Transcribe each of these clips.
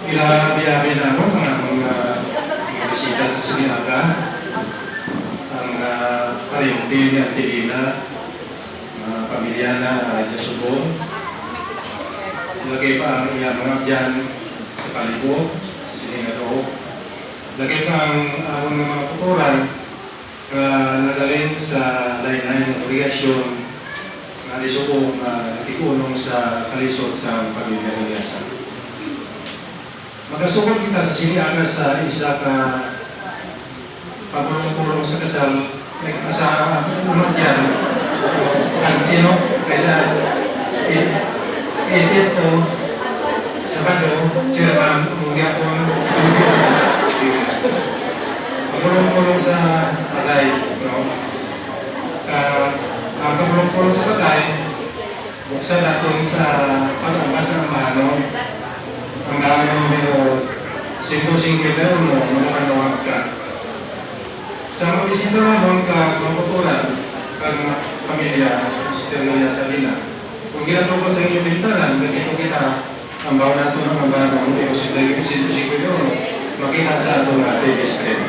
Ilabi-abi na mo mga bisita sa Siniaga, ang Karimpi ni Antilina, pamilya na Jasubong. Lagay pa ang iyang mga byan sa Kalibo, sa Siningado. Lagay pa ang awang mga tuturan na nagaling sa lain-lain ng obligasyon na Jasubong nakikulong sa kalisod sa pamilya ng Yasa. Magkasukot kita sa Siniaga sa isa ka pagpapulong sa kasal sa umatyan ang sino kaysa isip ko Sabado sirman umugyapon pagpulong sa patay ang pagpulong sa patay buksan natin sa pag-ambas ng mano ang dami numero 151 mga ka. Sa mga bisita naman ka kumputuran kang pamilya sa Terminal Salina. Kung ginatungkol sa inyong pintaran, ganito kita ang bawa nato ng mga mga 151 makita sa atong TV screen.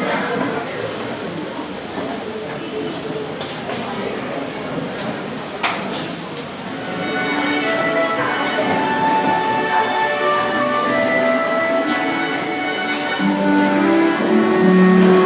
Hallelujah.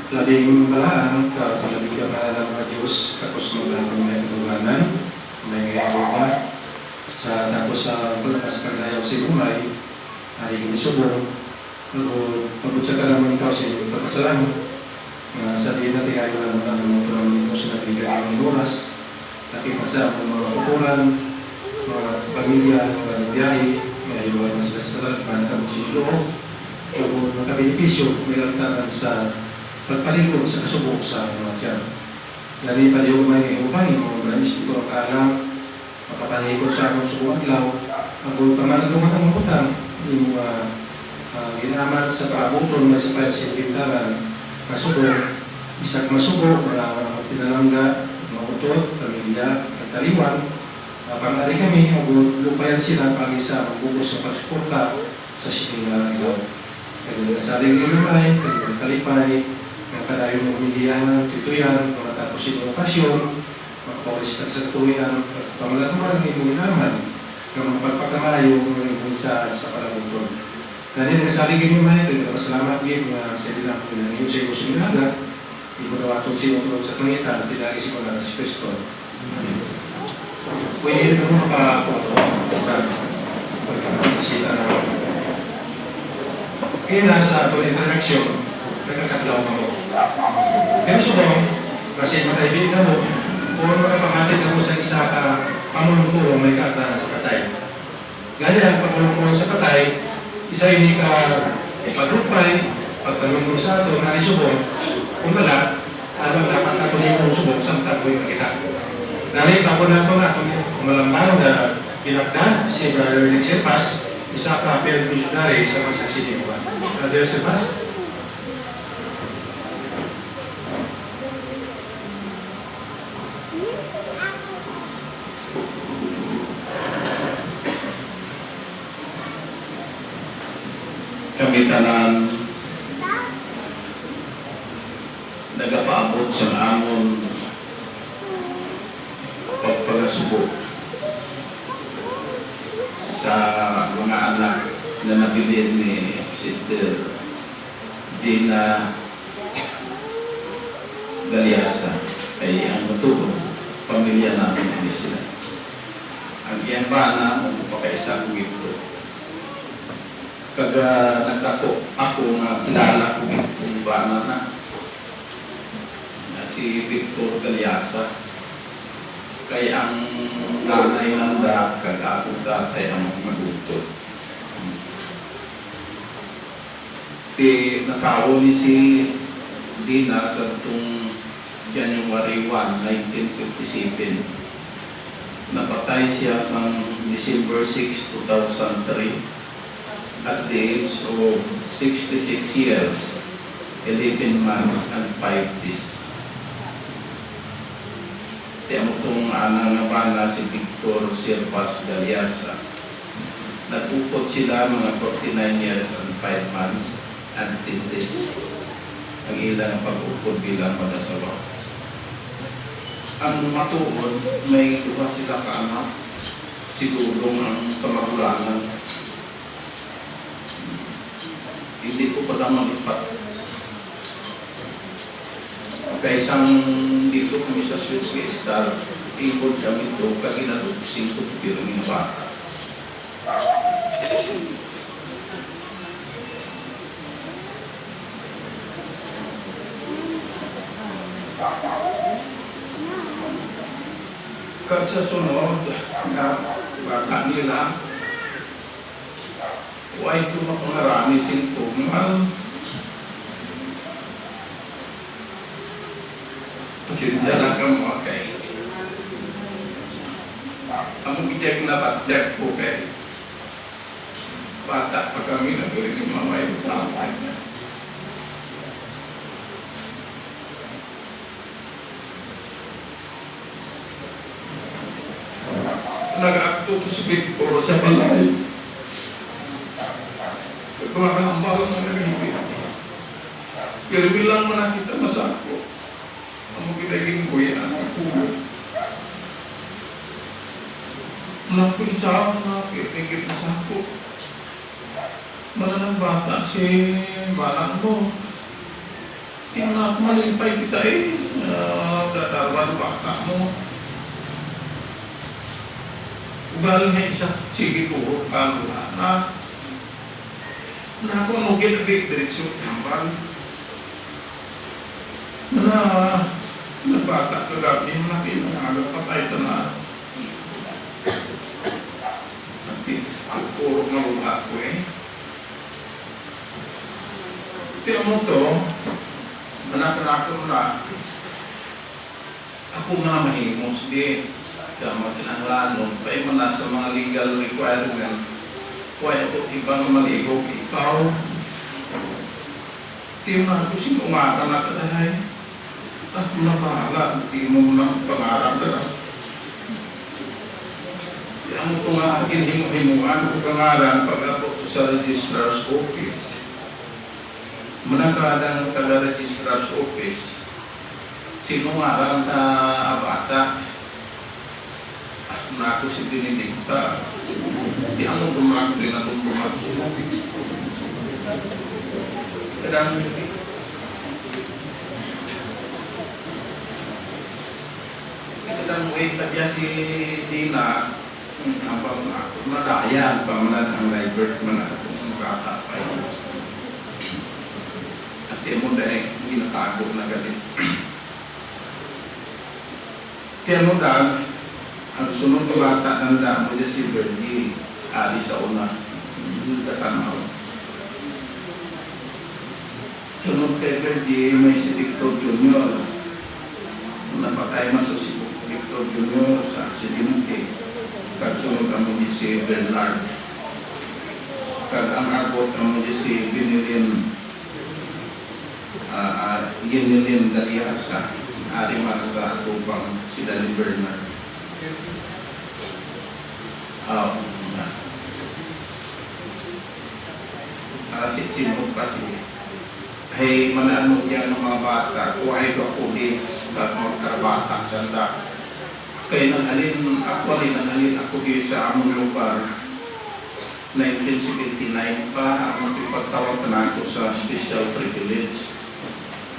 labing balaan, kalabing ka ng mga Diyos, tapos maglalong may katulanan, may ngayon sa tapos sa paglakas kaglayaw si Umay, ay hindi subong, pagkutsa ka naman ikaw sa iyong pagkasalamat, sabihin natin kayo lang ng mga dito sa nabigay ng oras, nakipasa ang mga kukuran, mga pamilya, mga biyahe, may iluwan na sila sa talagpan, tapos sinulong, o makabenepisyo, may lantaran sa pagpalikod sa kasubok sa mga tiyan. Lani pa yung may upay, mga branis, ito ang kalang, makapalikod sa akong subong adlaw, ang pamanaguman ang utang, yung ginaman sa paabuton na sa pahit sa pintaran, masubong, isang masubo, mga pinalangga, mga utot, pamilya, at taliwan, pangari kami, lupayan sila pag isa magbubos sa pagsuporta sa sining na ilaw. Kaya nagsasaling lumay, kaya talipay, padayon ng pamilyahan, tutuyan, matapos yung okasyon, magpaulisipag sa tutuyan, pamalakuman ng ibong naman, na magpagpakamayo ng ibong sa palamuton. Dahil nagsasaling lumay, kaya masalamat din sa ilang pinangyong sa iyo sinaga, hindi mo nawatong sinutulog sa pangitan, pinagi si Panginoon si Kristo. Pwede rin mo pagkakasita na kaya nasa introduction, nagkakatlaw mo. Pero subong, kasi makaibigan mo, kung makapamatid na mo sa isa ka pamulong may kata sa patay. Gaya, pagpulong sa patay, isa hindi ka ipagrupay, pagpalungkong sa ito, na subong, kung wala, alam dapat ako niyo kung subong, samtang ko yung makita. Dahil ako na ito na, malamang na pinagdan si Brother Rick Serpas, isa ka apel missionary sa masaksinimuan. Brother Serpas? Kami tanan nagapaabot sa amon pagpagasubo sa mga anak na nabilin ni Sister Dina Galiasa ay ang matuon pamilya namin ni sila. Ang iyang bana o pakaisa ko ito. Kaga nagdako ako nga kilala ko itong bana na si Victor Galiasa. Kaya ang nanay nanda kag-ako datay ang magutot. Nakaw ni si Dina sa itong January 1, 1957. Napatay siya sa December 6, 2003 at the age of 66 years, 11 months and 5 days. Kaya mo itong anang bana si Victor Serpas Galiasa. Nagupot sila mga 49 years and 5 months and 10 days. Ang ilang pag-upot bilang mag-asawa. Ang matuod, may duha sila ka-anak. Sigurong ang kamagulangan. Hindi ko pa naman ipat. Kaisang dito kami sa Swiss Star, ikot kami ito, kaginalupsing ko pero ng bata. Kag sa sunod, na bata nila, huwag ito mapangarami sintomas. Pasensya lang ka mga kayo. Ang bijak na batyak po kayo. Bata pa kami na gawin yung mga may utapay na. Nag-akto to si Victor sa balay. Pagkakambal na nag-ibig. Pero bilang mo nakita masako. Ang kinaging ko yan, ako. Malapin sa ako na kitigit na sa ako. Malanang bata si balang mo. anak, malimpay kita eh. Dadarwan bata mo. Ugal na isa, sige po, na ako nugin agad diretsyo naman. Nagbata kagabi, nakinangagal patay ito na. Puro na luha ko eh. Tiyan mo to, manak-nakon na. Ako nga mahimos di. Kaya makinanglanon, pa mo na sa mga legal requirement. Kaya ako ibang maligo, ikaw. Tiyan na ako sinungaran na kadahay. At mabahala, hindi mo na pangarap ka. Ang kung akin himuhimuan ko pangalan pag-abot sa registrar's office. Managkadang taga-registrar's office, sinungaran na bata. At na ako si Benedicta. Di ang dumag din na dumag. Kadang wait pa si Dina. Apa madaya pamanat ang divert man atong bata pa at mo dahil ginatago na galit kaya mo dahil ang sunod na bata nanda mo dyan si Bernie ali sa una hindi ka tanaw sunod kay Bernie may si Victor Junior napatay man si Victor Junior sa aksidente. Kagsunod ang muli si Bernard. Kag ang abot ang muli si Ginilin Galiasa. Ariman sa tupang si Dali Bernard. Sinod pa si hey, mananong yan ng mga bata. Kuhay ko ako di magkarbata sanda. Kaya nanghalin ako di sa among lugar 1979 pa ang ipagtawag na ako sa special privilege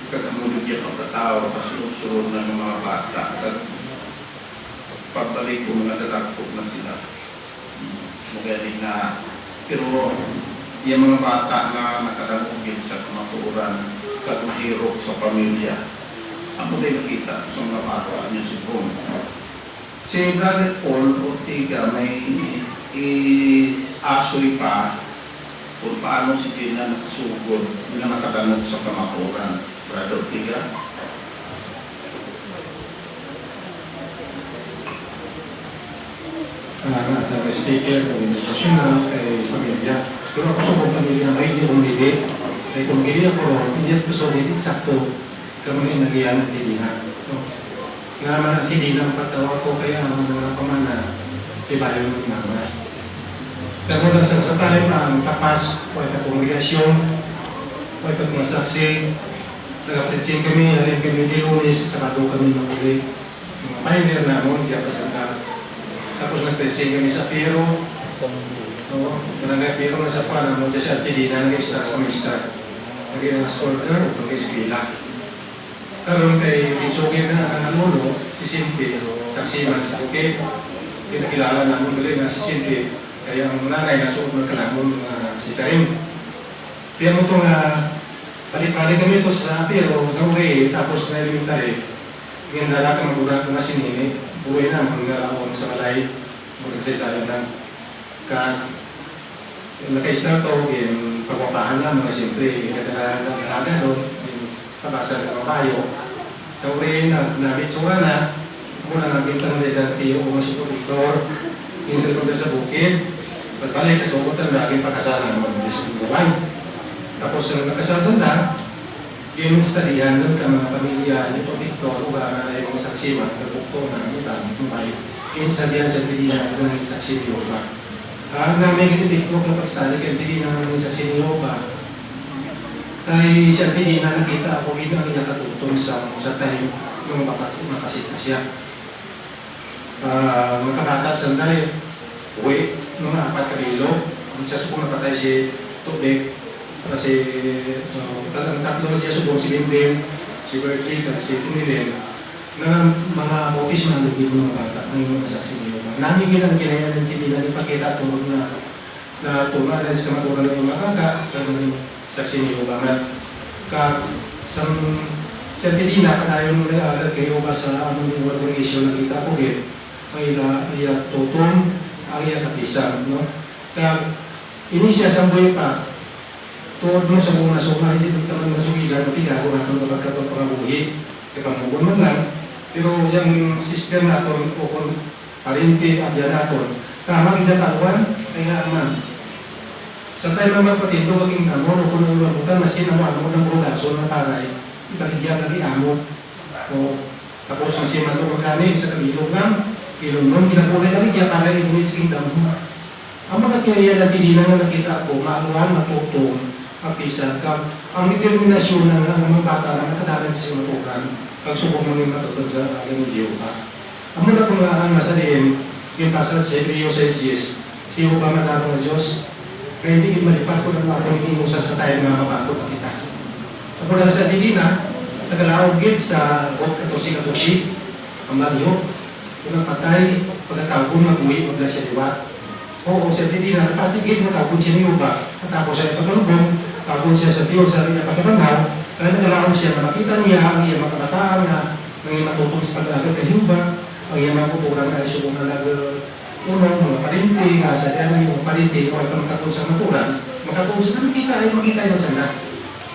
kagamulog yan ang katawag kasunod-sunod na ng mga bata at pagbalik ko mga dalagpog na sila magaling na pero yung mga bata na nakadamugin sa kamaturan katulirok sa pamilya ako din nakita sa mga bata niyo si Bong. Si Brother Paul Ortega may asoy pa kung paano si Gina nakasugod na nakadanog sa kamaturan. Brother Ortega? Nag-speaker o international kay pamilya. Pero ako sa mga pamilya may hindi umili. Kaya kung gili ako, hindi ako so hindi sakto kami nagyan at hindi na. Nga man hindi lang patawa ko kaya ang mga pamana ibayo ng mama. Pero lang sa tayo ang tapas o ito kongregasyon o ito mga saksi nag-apretsin kami, alin kami di Lunes, Sabado kami nakuli. Mga pioneer namin, di ako sanda. Tapos nag-apretsin kami sa Pero. Barangay Pero na sa Pana, mo dyan sa Artilina, nag-extra sa Mista. Nag-i-escorter o nag-eskwila. Karoon kay Isogin na ang anulo, si Cindy, saksiman sa Bukit. Pinakilala namin ulit na si Cindy. Kaya ang nanay na suot ng kalamon si Karim. Kaya mo itong balik-balik kami ito sa Pero, sa Uri, tapos na yung tari. Ngayon lalaki magulat na sinini, buhay na mangalawang sa malay, magkasaysayan lang. Naka-start to, yung pagwapahan lang, mga siyempre, ikadalahan ng alaga doon, yung pabasa ng kabayo. Sa uri na nabitsura na, muna nabintang na dati yung mga supervisor, yung sa bukid, pagbalik sa uputan na aking pagkasalan ng mga buwan. Tapos nung nakasasan na, yung stadihan doon ka mga pamilya, yung Victor, o ba na yung saksiman, nagpukto na ang utang, yung stadihan sa Pilihan, doon yung saksi ni Yoba. Namin yung Victor, yung pag-study, kaya hindi na yung saksi ni Yoba. Kaya siya hindi na nakita ako, hindi na nakatutong sa time yung makasita siya. Makakata sandali, uwi, mga 4 kabilo, isa sa kung napatay si Tubig, Kasi ang tatlo siya subong si Bindin, si Bertie, at si Tinilen, na mga office na naging mga bata na yung mga saksi niyo. Namin ginang ginaya ng hindi na ipakita tulog na tumalan sa maturan ng mga bata sa mga saksi niyo ba sa Pilina, kanayon mo na kayo ba sa among mga issue na kita ko din, ay iya tutong, ang iya kapisang, no? Kaya, ini siya sa buhay pa, tuod mo sa mga nasuma, hindi ito naman masugilan, mapiga ko na itong kapagkatong pangabuhi, ikamugon man lang, pero yung sister natin, o kung parinti, abya natin, kama kinataluan, kaya naman, sa tayo naman patindo, maging amon, o kung nang mabutan, masin ang mo ng brugaso na paray, ibaligyan lagi amon, o tapos ang siya matulog kami sa kabilog lang, ilong nun, ginagulay lagi, kaya paray, ngunit sige damo. Ang mga kinaya na tinilang na nakita ko, maaluhan, matutong, kapisan ka. Ang determinasyon ng mga bata na nakadalan sa simatukan, pagsubok mo yung matutod sa aking Diyo ka. Ang mula kong ang masaliin, yung pasal sa Rio 6:10, siyo ba matarong na Diyos? Kaya hindi malipat ko ng mga inusan sa tayo mga mabakot na kita. Ako lang sa Dilina, nagalaog gid sa 14-14, ang bagyo, kung patay, pagkatapon mag-uwi, magla siya liwat. Oo, sa Dilina, patigil mo tapon siya niyo ba? Tapos siya pagkalubong, tapon siya sa Diyos, sa rin na pagkabangaw, kaya nagalaog siya, makita niya ang iyang mga kabataan na ang iyang matutong sa pag-alaga kay Hiuba, ang iyang mga kupuran na isubong na unong mga parinti, sa dyan yung parinti, o ay pagkatapon sa maturan, makatapon sa nakikita ay makita yung sana.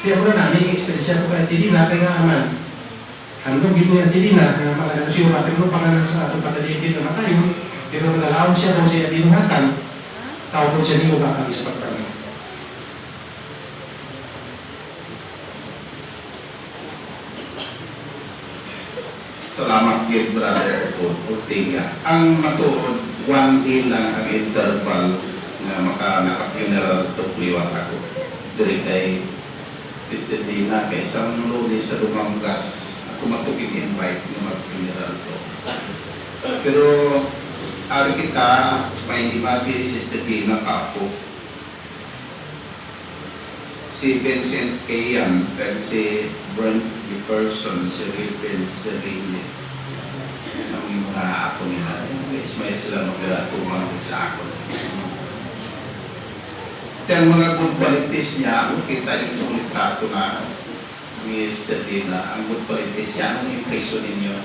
Kaya muna namin, experience ko kaya Dilina, kaya nga aman, handog dito yung Dilina, na mga siyo, pero mo pangalan sa atong pagkaligid na matayo, pero nagalaon siya daw siya dinungatan, tawag siya niyo ba kami sa pagkami. Salamat kay Brother Ortega. Ang matuod, 1 day lang ang interval na naka-funeral to liwat ako. Dari kay Sister Dina, kay isang lunes sa Lumanggas, ako matuking invite na mag-funeral to. Pero ari kita, may hindi si Sister Dina Kapo, si Vincent Kayan, at si Brent Dickerson, si Riven Serene. Ang mga ako nila, may sila mag-tumang sa ako. Ang mga good qualities niya, kung kita yung litrato na ni Sister Dina, ang good qualities niya, anong impression ninyo?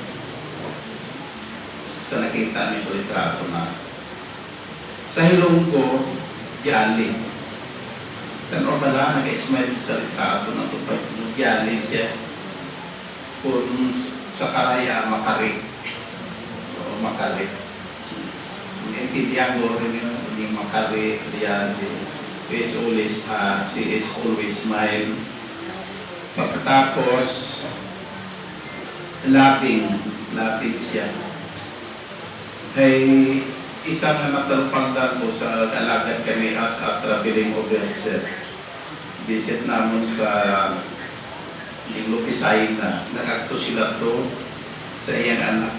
Sa nakita niyo sa litrato na sa hilong ko, jolly. Tanong ba lang, nag-smile sa litrato na ito, pag jolly siya. Kung sa karaya, makarik. O makarik. Intindihan ko rin yung makarik, jolly. He is always smile. Pagkatapos, laughing siya. Ay isang natalpangdan ko sa alagad kami as a traveling officer. Visit namin sa Lupisay na nagakto sila to sa iyang anak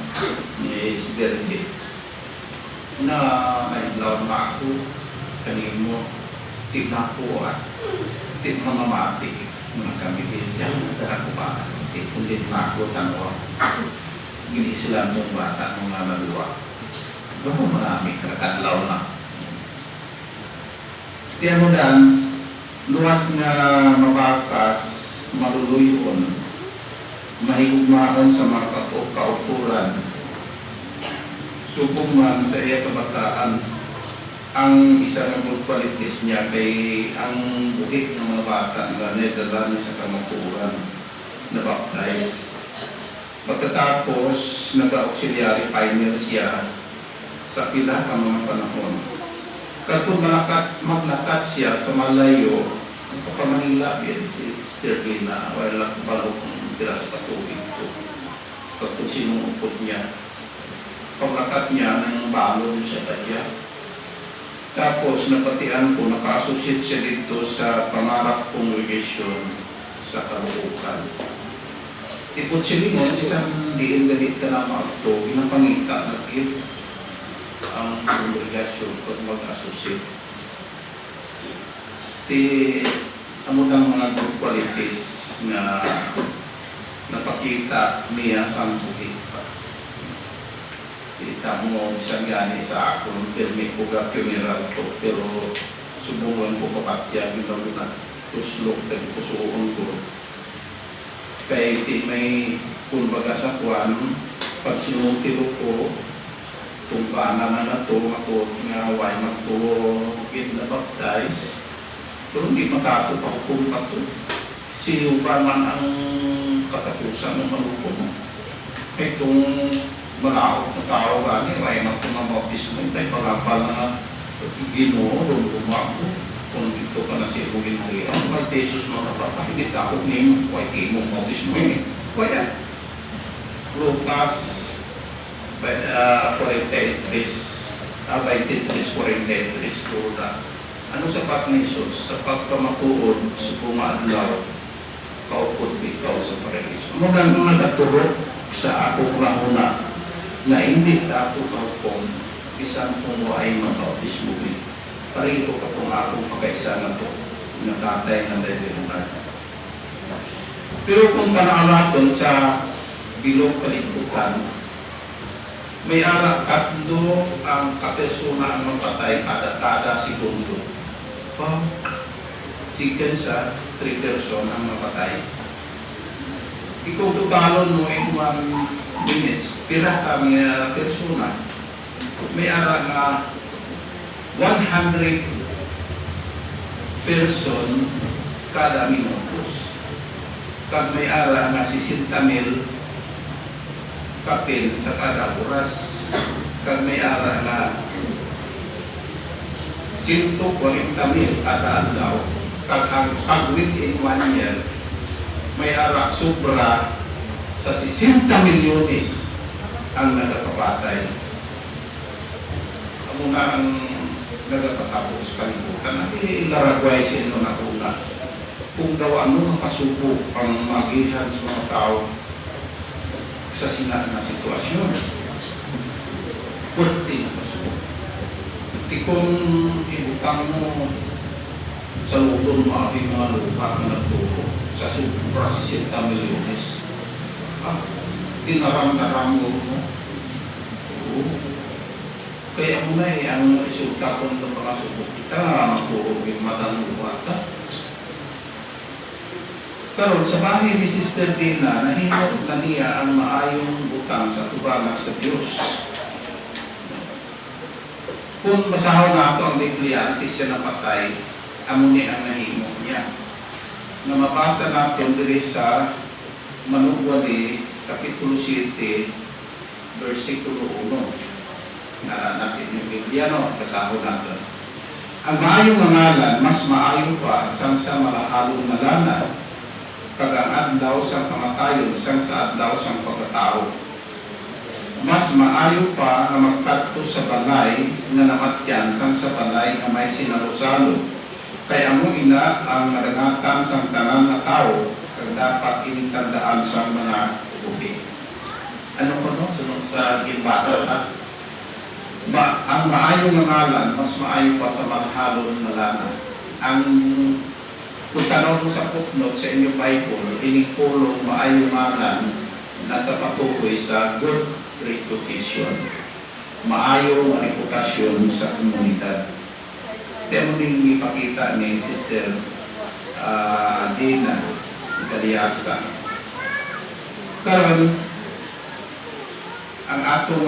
ni si Bertie. Na nailaw na ako kanimo, tignan ko at tignan mamati mga kami din yan, ako ba? Kundi na ako tanong gini sila mong bata ng mga naluwa. Baka marami kakadlaw na. Tiyan mo dan, luwas nga mabakas, maluluyon, mahigugmaon sa mga kauturan, subong man sa iya kabataan, ang isa ng good qualities niya kay ang buhit ng mga bata na nedala sa kamaturan na baptize. Pagkatapos, nag-auxiliary pioneer siya sa pila ang mga panahon. Katong maglakat siya sa malayo, ang kapamanila si Sister Dina, wala balok ng piraso katubig ko. Katong sinuupot niya. Paglakat niya ng balon siya kaya. Tapos napatian ko, naka-associate siya dito sa Pangarap Congregation sa Caloocan. Ipot siya rin, isang diin ganit ka na ito, pinapangita na ito ang congregasyon pag mag-associate. amo ng mga good qualities nga napakita niya sa buhit pa. Kita mo isang gani sa akong permit ko ka funeral to, pero subukan ko kapatya bitaw na tuslok at pusuon ko. Kaya iti may kumbaga sa kwan, pag sinutilo ko, tumpana na to, nga way magtuwid na baptize, pero hindi makakupakupong pa to. Sino ba man ang katapusan ng malupo mo? Itong malawak na tao gani, ay magpumabaptis mo, tayo pagkapal na Ginoo, doon kumako. Kung dito ka na siya mo ginuri, ang may Jesus mo kapapahigit ako ngayon, kaya mo mabaptis mo eh. Kaya, Lucas 23:43, ano sapat ni Jesus? Sa pagkamatuod, sa pumaadlaw, kaupod ikaw sa paraiso. Mugang nagaturo sa ako rahuna na hindi ako kaupong isang kung ay mabaptis mo eh. Parito ka kung ako pagkaisa na to, natatay ng delivery. Pero kung panalaton sa bilog kalikutan, may arak katlo ang kapersona ang mapatay kada segundo. Second sa 3 person ang mapatay. Ikaw tutalon mo in 1 minutes, pira kami persona. May arak nga 100 person kada minutos. Kag may ara nga 60,000 kapil sa kada oras. Kag may ara nga 140,000 kada adlaw. Kag ang within 1 year, may ara sobra sa 60 milyones ang nagkakapatay. Amo na ang nagkakatapos kalibutan na ilaragway sa inyo na una. Kung daw ano makasubo ang magihan sa mga tao sa sina na sitwasyon. Pwede na kasubo. Di kung ibutang mo sa lutong mga lupa na nagturo sa sobra 60 milyones. Tinaram-naram mo. Kaya muna ang resulta ko ng mga subok kita, magpuro yung matang buwata. Karon sa bahay ni Sister Dina, nahinot na niya ang maayong butang sa tubangan sa Diyos. Kung basahan na ito ang Biblia, antes siya napatay, amuni ang nahimo niya. Na mabasa natin diri sa Manugwali, Kapitulo 7, versikulo 1. Na nasin yung Biblia, no? Kasahod natin. Ang maayong ngalan, mas maayo pa sang sa malahalong nalana, kag ang adlaw sang pamatayon, sang sa adlaw sang pagkatao. Mas maayo pa na magkadto sa balay na namatyan sang sa balay na may sinalosalo. Kaya mo ina ang narangatan sang tanan na tao, kag dapat initandaan sang mga buhi. Ano po no? Sunod sa gimbasa na? Ang maayong ngalan, mas maayo pa sa malhalon na lana. Ang kung tanong mo sa footnote sa inyong Bible, inikulong maayong ngalan nagkapatukoy sa good reputation. Maayong reputasyon sa komunidad. Kaya mo din ipakita ni Sister Dina Galiasa. Karon, ang atong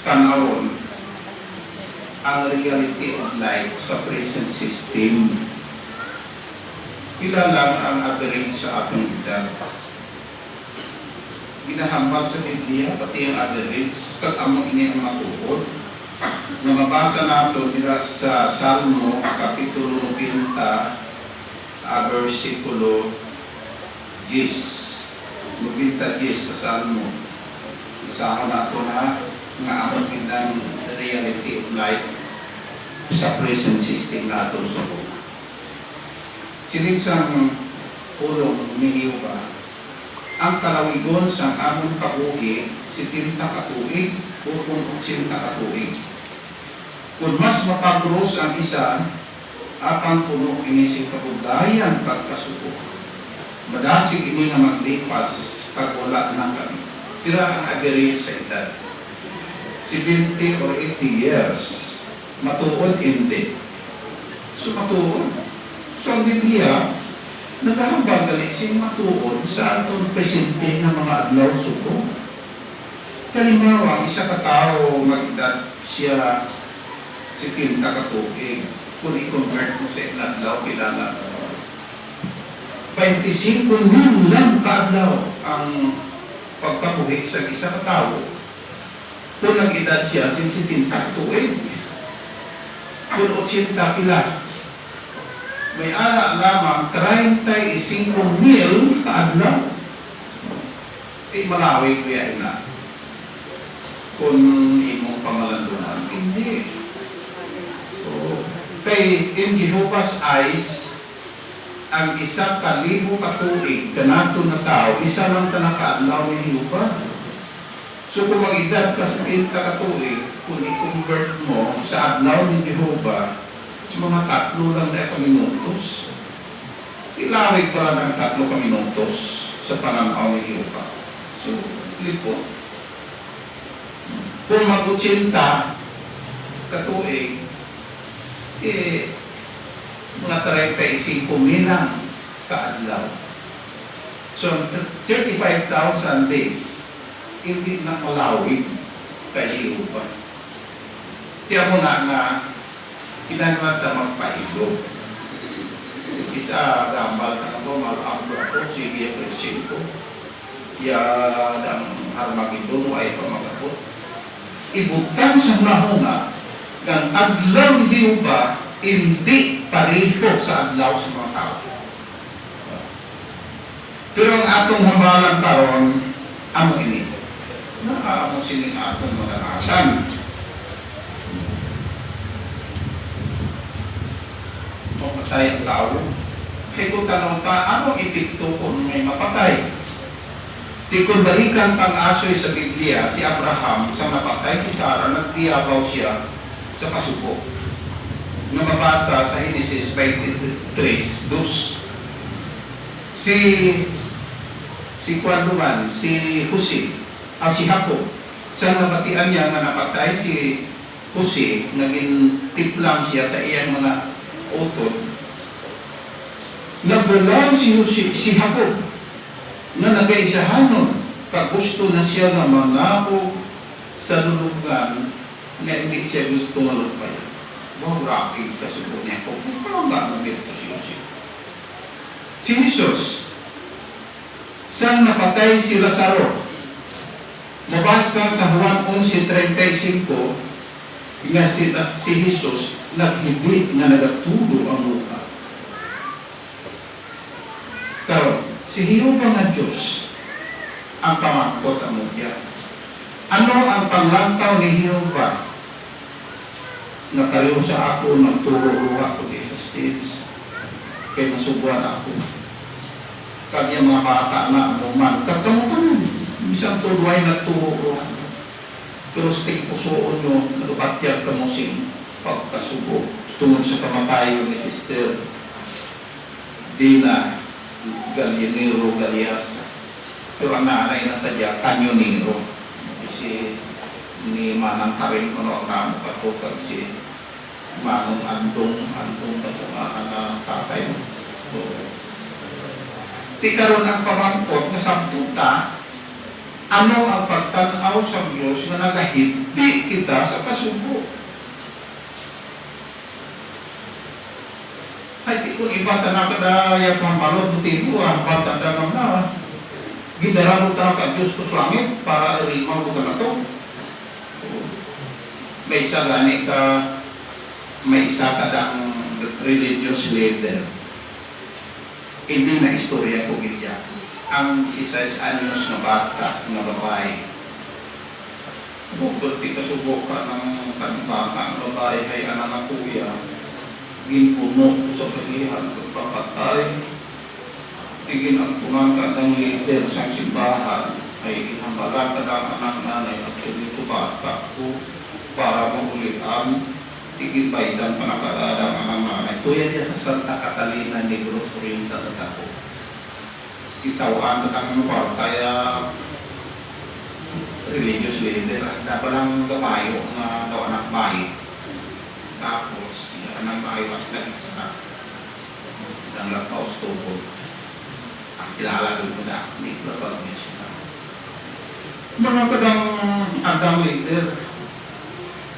tanawon ang reality of life sa present system. Pila lang ang average sa atong edad. Ginahambal sa Biblia, pati ang average, kag among ini ang matuod. Na mabasa nato dira sa Salmo, Kapitulo 90, versikulo 10. 90 sa Salmo. Isahan nato na nga among kinang reality of life sa present system nato sa buhay. Sining sang ulong ni Jehovah, ang kalawigon sang among kabuhi, 70 katuig, o 80 katuig. Kung mas mapagros ang isa, Apan puno ini si kabugayan pagkasuko. Madasig ini nga maglipas pag wala na kami. Tira ang agari sa edad. 70 or 80 years. Matuod hindi. So matuod. So ang Biblia, nagkakabang galing siyang matuod sa atong presente ng mga adlaw suko. Kalimawa, isa katao mag-edad siya si Kinta Katuig. Kung i-convert mo sa adlaw, kilala 25,000 lang kaadlaw ang pagkabuhi sa isa katao. Kung nag-edad siya, since 70 katuig. Kung 80 pila. May ara lamang 35,000 kaadlaw. Malawi ko yan na. Kung imong pamalandunan, hindi. So, kay in Jehovah's eyes, ang isa kalibo katuig, kanato na tao, isa lang ka nakaadlaw ni Jehovah. So kung mag-edad ka sa 80 katuig, kung i-convert mo sa adlaw ni Jehovah, mga 3 lang na minutos. Ilawig pa lang ang 3 minutos sa pananaw ni Jehovah. So, lipo. Kung mag-80 katuig, mga 35,000 lang kaadlaw. So, 35,000 days, hindi na malawig kay Jehovah. Kaya mo na kinanaman na magpahigog. Isa, gambal na ako, mag-abdo ako, sige, presin ko. Kaya, ang Armageddon ay pamagabot. Ibutang sa nahuna, ng adlaw ni Jehovah, hindi pareho sa adlaw sa mga tao. Pero ang atong hambalan karon, amo ini. Amo sining atong mga natan. Mamatay ang tao. Kaya kung tanong pa, anong epekto kung may mapatay? Di kung balikan pang asoy sa Biblia, si Abraham, sa napatay si Sarah, nagdiabaw siya sa kasuko. Na mabasa sa Genesis 23:2. Si Kwanduman, si Jose, si Jacob, sa nabatian niya na napatay si Jose, naging tiplang siya sa iyang mga utod. Nagbulaw si Jacob na nag-aisahanon pag gusto na siya na manako sa lulugan na hindi siya gusto malupay. Mahurakig sa subo niya ko. Parang ba nabito si Jose? Si Jesus, saan napatay si Lazaro? Mabasa sa Juan 11:35 nga si Jesus naghibit na nagatulo ang lupa. Pero si Jehovah na Diyos ang pamangkot ang mudya. Ano ang panglantaw ni Jehovah? Nakariw sa ako, nagturo-ruha ko sa stage, kaya nasubuan ako. Kanya mga bata na umuman, katamutan, bisang tuloy nagturo-ruha. Pero sa tingpusoon nyo, nalupatyag ka mo sing pagkasubo tungod sa kamatayo ni Sister Dina Gallinero Galiasa. Pero ang nanay na tadya, Kanyonero. Kasi ni Manang Karin ko na ang kapukag si Manong Antong na mga tatay mo. So, di karoon ang pamangkot na samputa, ano ang pagtanaw sa Diyos na nagahindi kita sa kasubo. Ay, di kung iba na kadaya pampalod, buti mo, bata na na, gindara mo ka ka Diyos ko sa langit, para irimaw mo ka na to. May isa gani ka, may isa ka dang religious leader. Hindi na istorya ko gitya. Ang 16 anyos na bata, na babae. Bukod di kasubok ka ng bata, ang babae ay anak na kuya. Ginpuno sa pilihan pagpapatay. Iginagpunan ka ng leader sa simbahan. Ay ginambalan ka ng anak nanay at dito bata ko para mahulian Tigil-baitan pa nakadadang ang nanay. Tuya niya sa Santa Catalina Negros Oriental na ako. Itawaan na ng ano kaya religious leader. Dapat lang gabayo na daw anak bahay. Tapos, yan ang bahay was na isa. Ang lapaos tubod. Ang kilala doon ko na, hindi ko na niya siya. Mga kadang adang leader,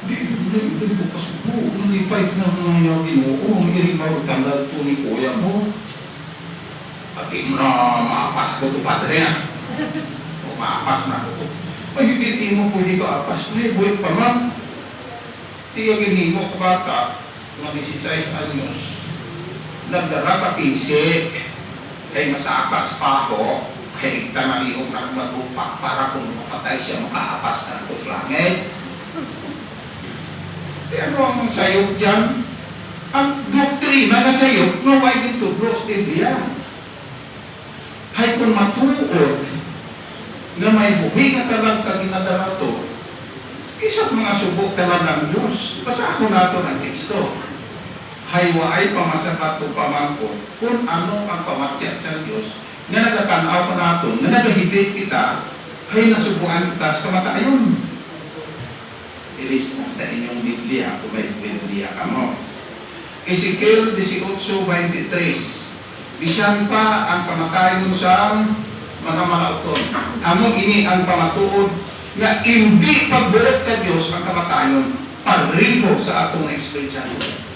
hindi ko kasubo, hindi pa itinang mga ginoo, hindi rin magkandal ito ni kuya mo. Pati mo na maapas ko ito padre na. O maapas na ko. Ay, hindi mo pwede ka apas. Buwit pa man. Tiyagin mo ko bata, mga 16 anyos, nagdara ka 15, kay masakas pa ako, kay tamaliog na matupak para kung mapatay siya makaapas na ito langit. Pero ang sayop dyan, ang doktrina na sayop, no, why dito, bros, Biblia? Hay kung matuod, na may buhi na talaga ginadala to, isang mga subok talaga ng Diyos. Basta ako na ito ng teksto. Haywa ay pamasapat o pamangko kung ano ang pamatyat sa Diyos na nagatanaw ko natin, na nagahibit kita, ay nasubuan kita sa kamatayon. Ilista sa inyong Biblia kung may Biblia ka mo. Ezekiel 18:23. Bisan pa ang kamatayon sa mga malauton. Among ini ang pamatuod na hindi pagbuot ka Diyos ang kamatayon pariho sa atong experience.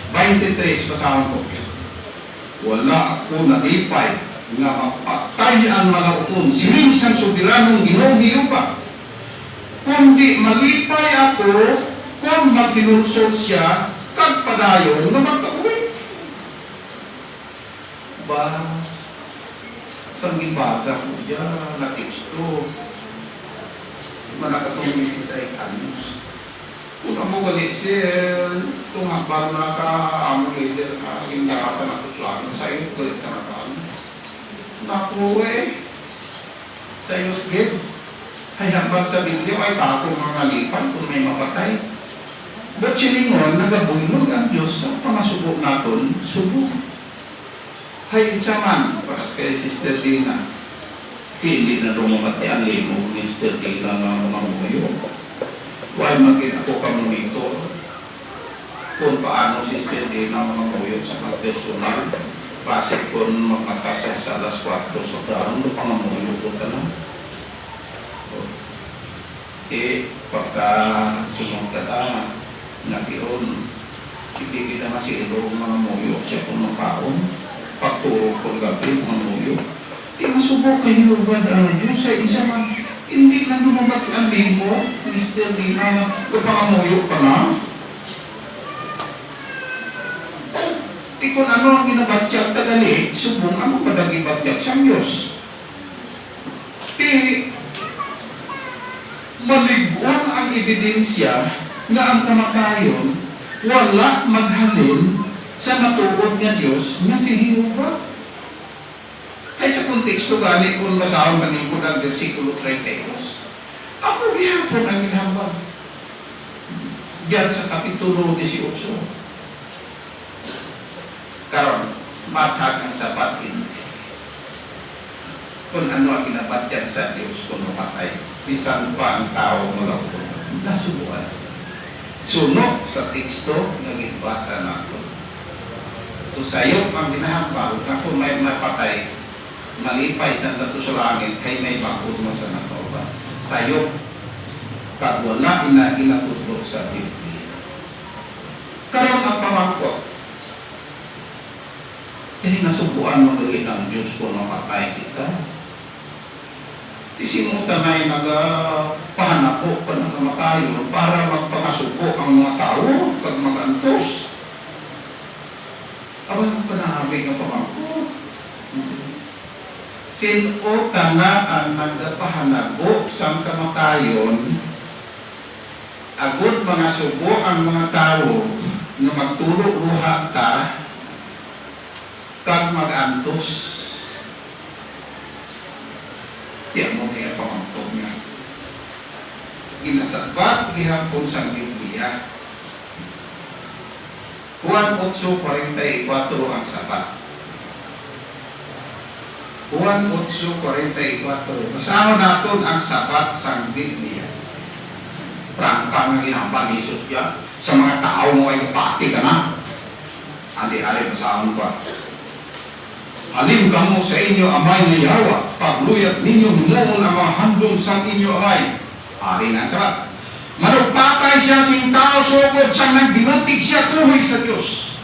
23, pasahon ko. Wala ako nalipay nga mapatay ang malauton. Siningsang soberanong ginong pa. Kundi malipay ako kung magkinursod siya kag padayon na magkauwi. Ba, sang gibasa ko dyan na teksto. Manakatong sa ikanus. Kung ako galit siya, kung habang naka-among leader ka, hindi ka nakusulan sa iyo, galit ka na ka. Naku sa iyo, gib. Ay habang sa Biblia ay tako mga lipan kung may mapatay. Ba't silingon, nagabulog ang Diyos sa pangasubok natin, subok. Hay isa man, para kay Sister Dina, hindi na rumamati ang limo ni Sister Dina na mamuyo. Huwag maging ako kamunitor kung paano Sister Dina mamuyo sa mga personal. Base kung magkakasya sa alas 4 sa daron, pangamuyo ko ka na. Pagka sumagkata nakiyon, hindi kita masiro mga muyo siya kung makaon, pagturo kong gabi mga muyo. Di masubok kayo ba ang Diyos sa isa man, hindi na lumabati ang linggo, Mr. Dina, kung mga muyo ka na. Di kung ano ang ginabatyak tagali, subong ang magpadagibatyak sa Diyos. Di maligwan ang ebidensya nga ang kamatayon wala maghalin sa matuod nga Diyos nga si Jehovah. Ay sa konteksto gani kung basahon manin ko ng versikulo 32. Ako gihapon ang gihambag. Diyan sa kapitulo 18. Karon, matag ang sabatin. Kung ano ang ginabatyan sa Diyos kung mapatay. Bisan pa ang tao malauto. Nasubukan siya. Suno sa teksto na ginbasa nato. So sayop ang ginahambal na kung may napatay, malipay sa tato sa langit, ay may bakod mo sa nato ba? Sayop, pag wala inatutok sa Biblia. Karoon ang pamangkot. Hindi nasubuan mo rin ang Diyos kung mapatay kita. Isimutan ay nagpahanap po pa ng kamatayon para magpangasuko ang mga tao pag magantos. Abang panahabay ng pamangko. Sino na ang nagpahanap sa kamatayon, agad mga subo ang mga tao na magturo ruha ta kag magantos. Tiyak mo kaya pamangkog niya. Ginasabat gihapon sa Biblia. Juan 8:44 ang sapat. Juan 8:44. Basahan natin ang sapat sa Biblia. Prangka ng ginambang ni Jesus yan. Sa mga tao mo ay kapati ka na. Andi-ari basahan ko. Halin kamo sa inyo amay na yawa. Pagluyat ninyo humuon ang mga handong sa inyo amay. Ari na sabat. Manugpatay siya sing tao sugod sa nagbinuntig siya tuhoy sa Diyos.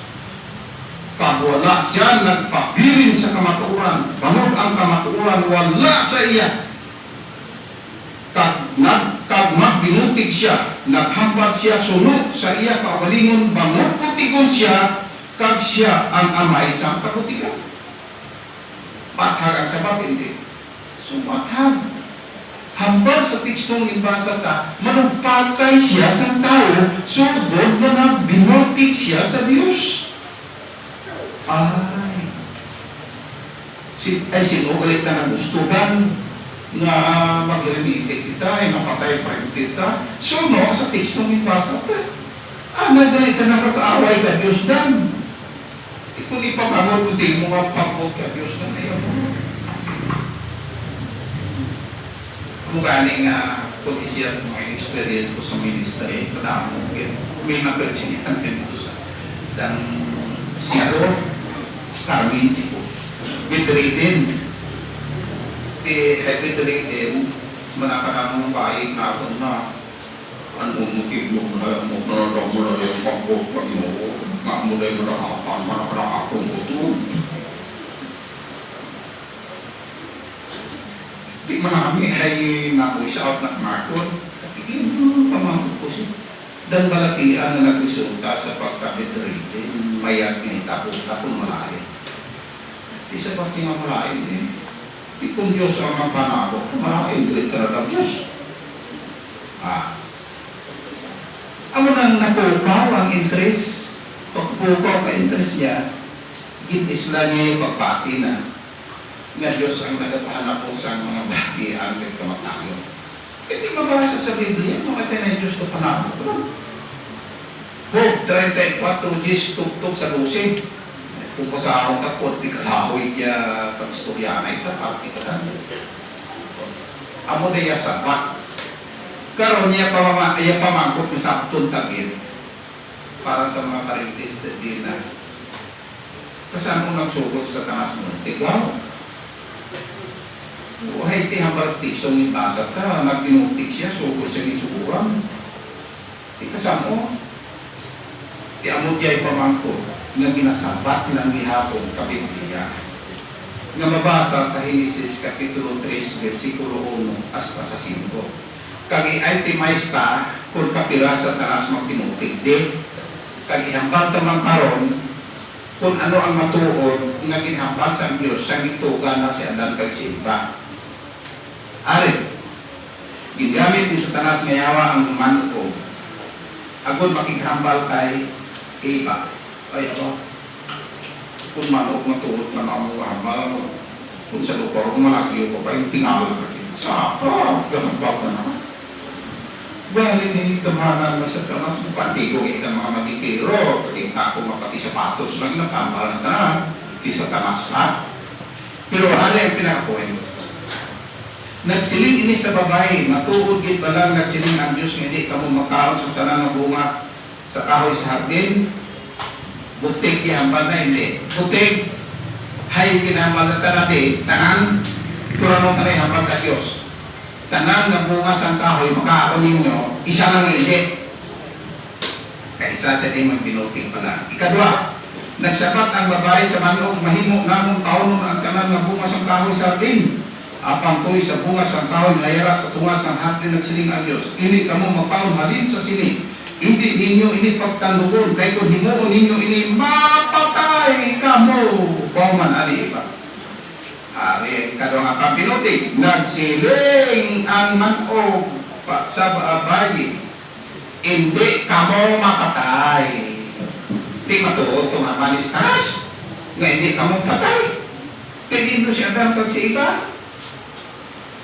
Pag wala siya nagpabilin sa kamatuuran, banog ang kamatuuran, wala sa iya. Kag magbinuntig siya, naghambal siya sunod sa iya kaugalingon, banog putigon siya, kag siya ang amay sa kaputigan. Mathag ang sabat, hindi. So mathag. Hambal sa tekstong ibasa ta, manugpatay siya sa tao, sugod na nagbinuntig siya sa Diyos. Ay sinugalit na ng gustugan na mag-remite kita, ay napatay pa rin kita. So no, sa tekstong ibasa ta, nagalit ka na kakaaway ka Diyos dan. Kung ipamamod, hindi mo mapapot ka Diyos dan, ayaw mo. Kung galing kung isya mga experience ko sa ministry, kadang mo, may napersinistan dito sa dan siro, Carmen Sipo. Bedridden. Bedridden, manakaramong bahay na ako na anong motibo mo na yung pagkopag mo, mamulay mo na kapag manakarang akong ito. Di marami ay naku-shout na markot. Katigin mo, pamangkot ko siya. Dan balatian na nagresulta sa pagka-bedridden, mayat kinitapos-tapon malayo. Isa pa tinamalayo din. Di kung Diyos ang magpanako, malayo din talaga Diyos. Amo nang napukaw ang interest, pagpukaw ka interest niya, isla niya yung pagpati na nga Diyos ang nagatahanap po sa mga bahagian at kamatayo. Hindi mabasa sa Biblia, makita na Diyos ko panahon ko. Job 34, Diyos tugtog sa 12. Kung pasahong takot, di kalahoy niya pag-istorya na ito, pati ka lang. Amo na niya sabat. Karoon niya pamangkot na sabtong tagin para sa mga karintis na din na kasama mo nagsugod sa tanas mo. Tigaw. Buhay ti hambal station yung basa ka, nagbinutik siya, sugod siya ni suguran. Di kasama mo. Ti amot niya ipamangkot nga ginasabat ng gihapon kabiblia. Nga mabasa sa Genesis Kapitulo 3, versikulo 1 hasta sa 5. Kagi ay ti maesta kung kapira sa tanas magpinutik di. Kagi hambal tamang karon kung ano ang matuod nga ginhambal sa Diyos sa gitugan na si Adan kag si Eva. Ari, gingamit ni Satanas nga yawa ang manuko. Agod makighambal kay Eva. Ay ako, kung manok matuot na mamuhambal mo, kung sa lupor, kung malaki ko pa yung tingalan ka rin. Saka, ganun ba ka naman? Galing ni kamahanan na sa tanas mo, pantigo kita mga matitiro, kita ko mapati sapatos lang nakambal na tanan, si Satanas pa. Pero ano yung pinakakuhin ko? Nagsiling ini sa babae, matuod gid ba lang nagsiling ang Diyos nga hindi ka mo makaon sa tanan ng bunga sa kahoy sa hardin? Butik ihambal na hindi. Butik, hay kinahambal na tanati, tanan, kurano ka na ihambal ka Diyos. Tanan na bunga sa kahoy, makaon ninyo, isa lang hindi. Kaisa sa di magbinutik pala. Ikadwa, nagsabat ang babae sa manok, mahimo namong kaunon ang tanan na bunga sa kahoy sa hardin. Apang to'y sa bunga sa kahoy, layara sa tunga sa hardin nagsiling ang Diyos. Ini kamo makaon halin sa siling. Hindi ninyo ini pagtandugon, kaya kung himuon ninyo ini mapatay kamo. Bawman ali iba. Ari, kadong ang kapinuti, nagsiling ang manok sa babae. Hindi kamo mapatay. Di matuot itong amanistas, nga hindi kamo patay. Pwede siya Adam kag si iba.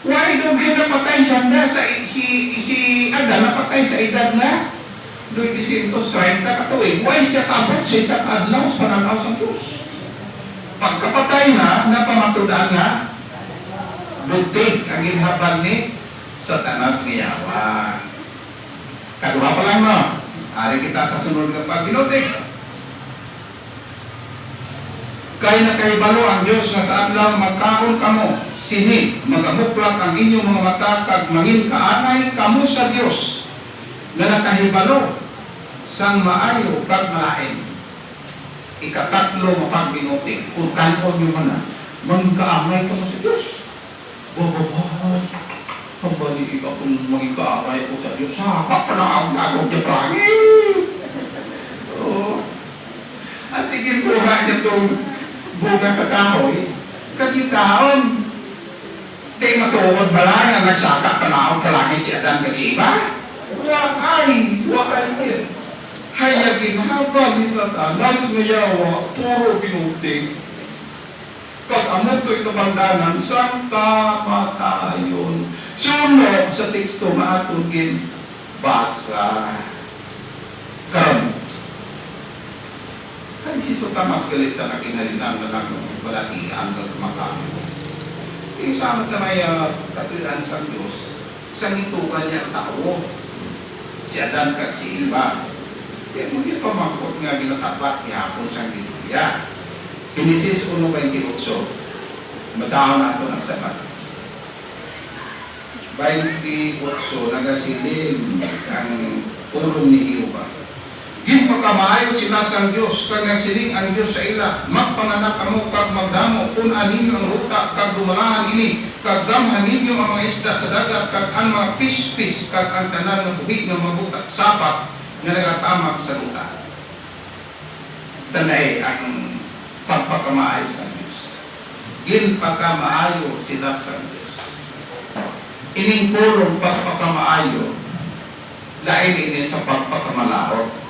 Why don't you napatay sa si Adam napatay sa edad nga? 230 katuig. Why siya kabot sa isa kaadlaw sa pananaw sa Diyos? Pagkapatay na, napamatudaan na, butig ang ginhabal ni Satanas ng Yawa. Kaduha pa lang mo. Ari kita sa sunod ng pagbinutig. Kaya nakahibalo ang Diyos nga sa adlaw magkaon kamo, sini, magabuklak ang inyong mga mata, kag mangin kaanay kamo sa Diyos, nga nakahibalo, sang maayo kag malain. Ikatatlo mapagbinutig, kung kanon nyo man na, mangin kaanay kamo sa Diyos. Bababa, pambali ikaw kung mangin kaanay ko sa Diyos, saka pa na ang gagawin niya prangin. At tigil po nga niya itong buga kakahoy, kagitaon. Di matuod ba lang ang nagsaka panahon palangit si Adan kag-iba? Wakay yun. Hayagin habang ni Satanas na Yawa, puro binuting. Kag amot ko'y kabandanan, sang kamatayon. Sunod sa teksto maatugin, basa. Karon, ay, si Satanas galit na kinalinan na lang balatian sa tumakami. Isama na may katulan sa Diyos, sa hitugan niya tao, si Adan kag si Eva. Kaya mo niya pamangkot nga ginasabat ihapon siyang Biblia. Genesis 1:28, masahon na ito ng sabat. 28, nagasilin ang pulong ni Jehovah. Ginpagkamaayo sila sa Diyos, kag nagsiling ang Diyos sa ila, magpanganak kamo kag magdamo, kung aninyo ang ruta, kag dumalahan ini, kag damhan ninyo ang mga isda sa dagat, kag ang mga pispis, kag ang tanan ng buhig ng mabutak sapat, na nagatamag sa ruta. Tanay ang pagpakamaayo sa Diyos. Ginpagkamaayo sila sa Diyos. Ining pulong pagpakamaayo, dahil ini sa pagpakamalaot.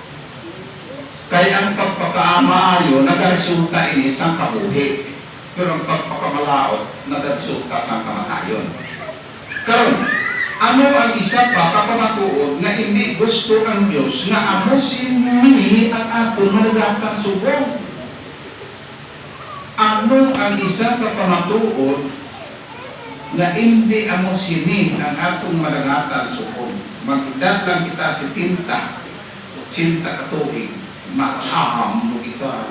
Kaya ang pagpakaamaayo, nagresulta ini sa kabuhi. Pero ang pagpakamalaot, nagresulta sa kamatayon. Karon, ano ang isa pa kapamatuod na hindi gusto ng Diyos na amusin ni ang aton malagatang subong? Ano ang isa kapamatuod na hindi amusin ang atong malagatang subong? Magdad lang kita si Sinta katuig. Makaham mo kita,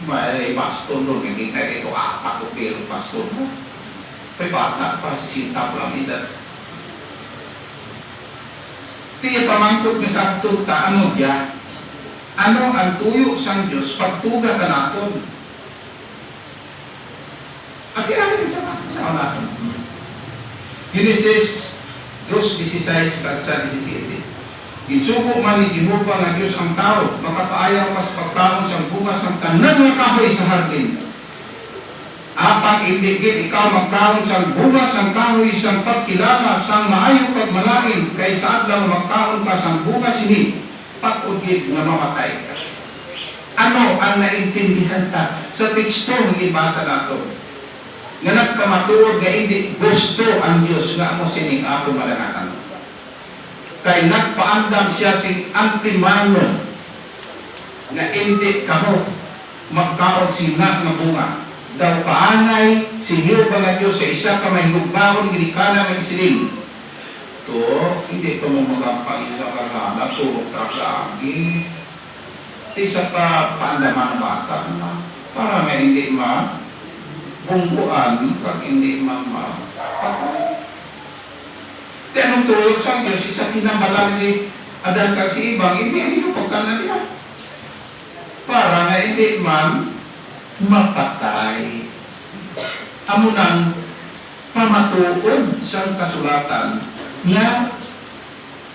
may baston doon, hindi ka ito apat o pero baston mo. May bata pa si Sinta Plamida. Kaya pamangkot ni Sabto ta, ano diya? Ano ang tuyo sang Diyos pagtuga ka natin? At yan sa natin. Genesis 2:16 kagsa 17. Isuko man ni Jehovah nga Diyos ang tao, makapaayaw ka sa pagkaon sa bungas ng tanan ng kahoy sa hardin. Apang indigit ikaw magkaon sa bungas ng kahoy sa pagkilala sa maayo kag malain, kaysa adlaw magkaon ka sa bungas ini, pag-ugit na mamatay ka. Ano ang naintindihan ta sa teksto ng ibasa nato? Nga nagpamatuod nga hindi gusto ang Diyos nga mo sining ato malangatan. Kay nagpaandam siya si antimano na hindi kamo magkaon sina nga bunga. Daw paanay si Jehovah nga Diyos sa isa ka mahigugmahon ginikana ng siling. To, hindi ko mo magampang isa ka sana, turok lagi. Isa ka paandaman bata na para nga hindi bungguan pag hindi patay. Tanong tuyo sa Diyos, isa pinambalan si Adan kag si Ibang, hindi pagkanan niya. Para nga hindi man mapatay. Amo nang pamatuod sa kasulatan niya,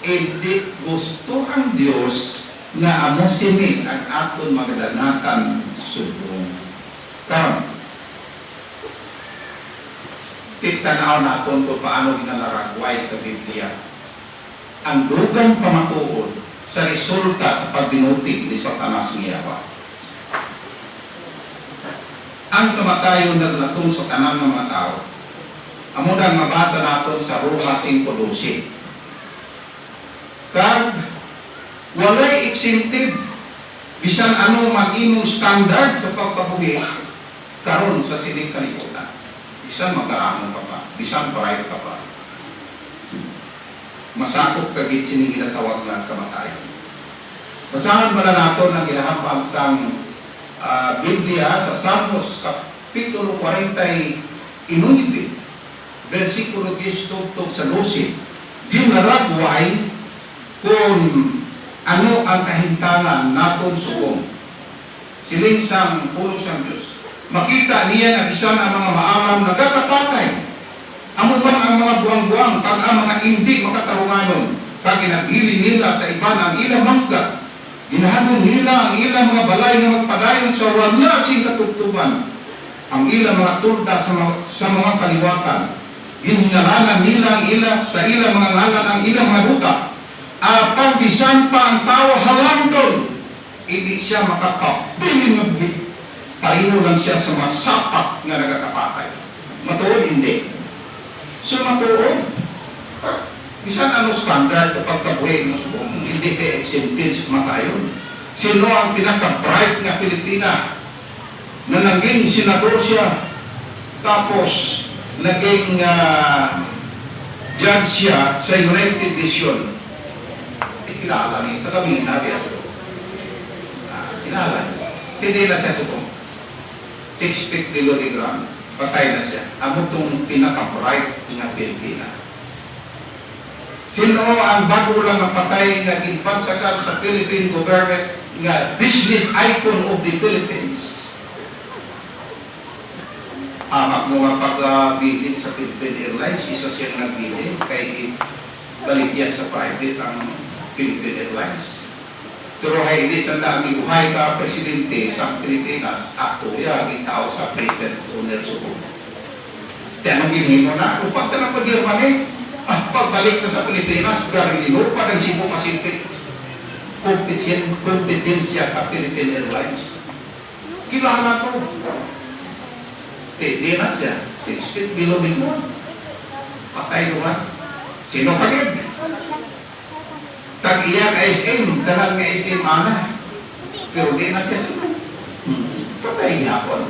hindi gusto ang Diyos na amusin ang aton magadanatan subong. Karon, titanaw natin kung paano ginalarakway sa Biblia ang dugang pamatuod sa resulta sa pagbinutig ni Satanas ng Yawa. Ang kamatayon naglatong sa tanan ng mga tao. Amo nang mabasa natin sa Roma 5:12. Kag Walay exempted. Bisan ano man imong standard kapag kabuhi, karon sa sining kalibutan. Bisan magkaramon ka pa, bisan pride ka pa. Masakop ka gid sining ginatawag na kamatayon. Basahan pala nato ng ginahambang sang Biblia sa Salmos Kapitulo 49, versikulo 10 tugtog sa 12. Ginaragway kung ano ang kahintanan naton subong. Siling sang puno sang Diyos. Makita niya na bisan ang mga maamam nagkakapatay. Amo man ang mga buwang-buwang pag ang mga hindi makatarunganon pag ginabili nila sa iba ang ilang mangga. Ginahanong nila ang ilang mga balay na magpadayon sa wala sing katugtuban. Ang ilang mga tulda sa mga kaliwatan. Giningalanan nila ang ilang sa ilang mga ngalan ang ilang mga duta. Pag bisan pa ang tao halangdon, hindi siya makapabiling magbit. Pareho lang siya sa masapak na nagkakapatay. Matuod, hindi. So matuod. Bisan ano standard kapag kabuhay mo subong, hindi ka exempted sa matayon. Sino ang pinaka-bright na Pilipina na naging senador siya, tapos naging judge siya sa United Nations? Kilala niya, taga-Mina, kilala niya. Hindi na siya subong. 6 feet below the ground. Patay na siya. Amo itong pinaka-bright na Pilipina. Sino ang bago lang ang patay na ginpansakal sa Philippine government nga business icon of the Philippines? Amak mo nga pag-bilid sa Philippine Airlines, isa siyang nag-bilid kay baligyan sa private ang Philippine Airlines. Pero hindi sa dami buhay ka presidente sa Pilipinas, ako yung tao sa present owner suko. Kaya nung ginhimo na, upang ka na pag-Germany, pagbalik na sa Pilipinas, garilino pa ng Cebu Pacific kompetensya ka Philippine Airlines. Kilala to. Di na siya. 6 feet below the ground. Patay naman. Sino pa yun? Tag-iyak SM, talang nga SM ana. Pero di na siya sila. Patay hapon.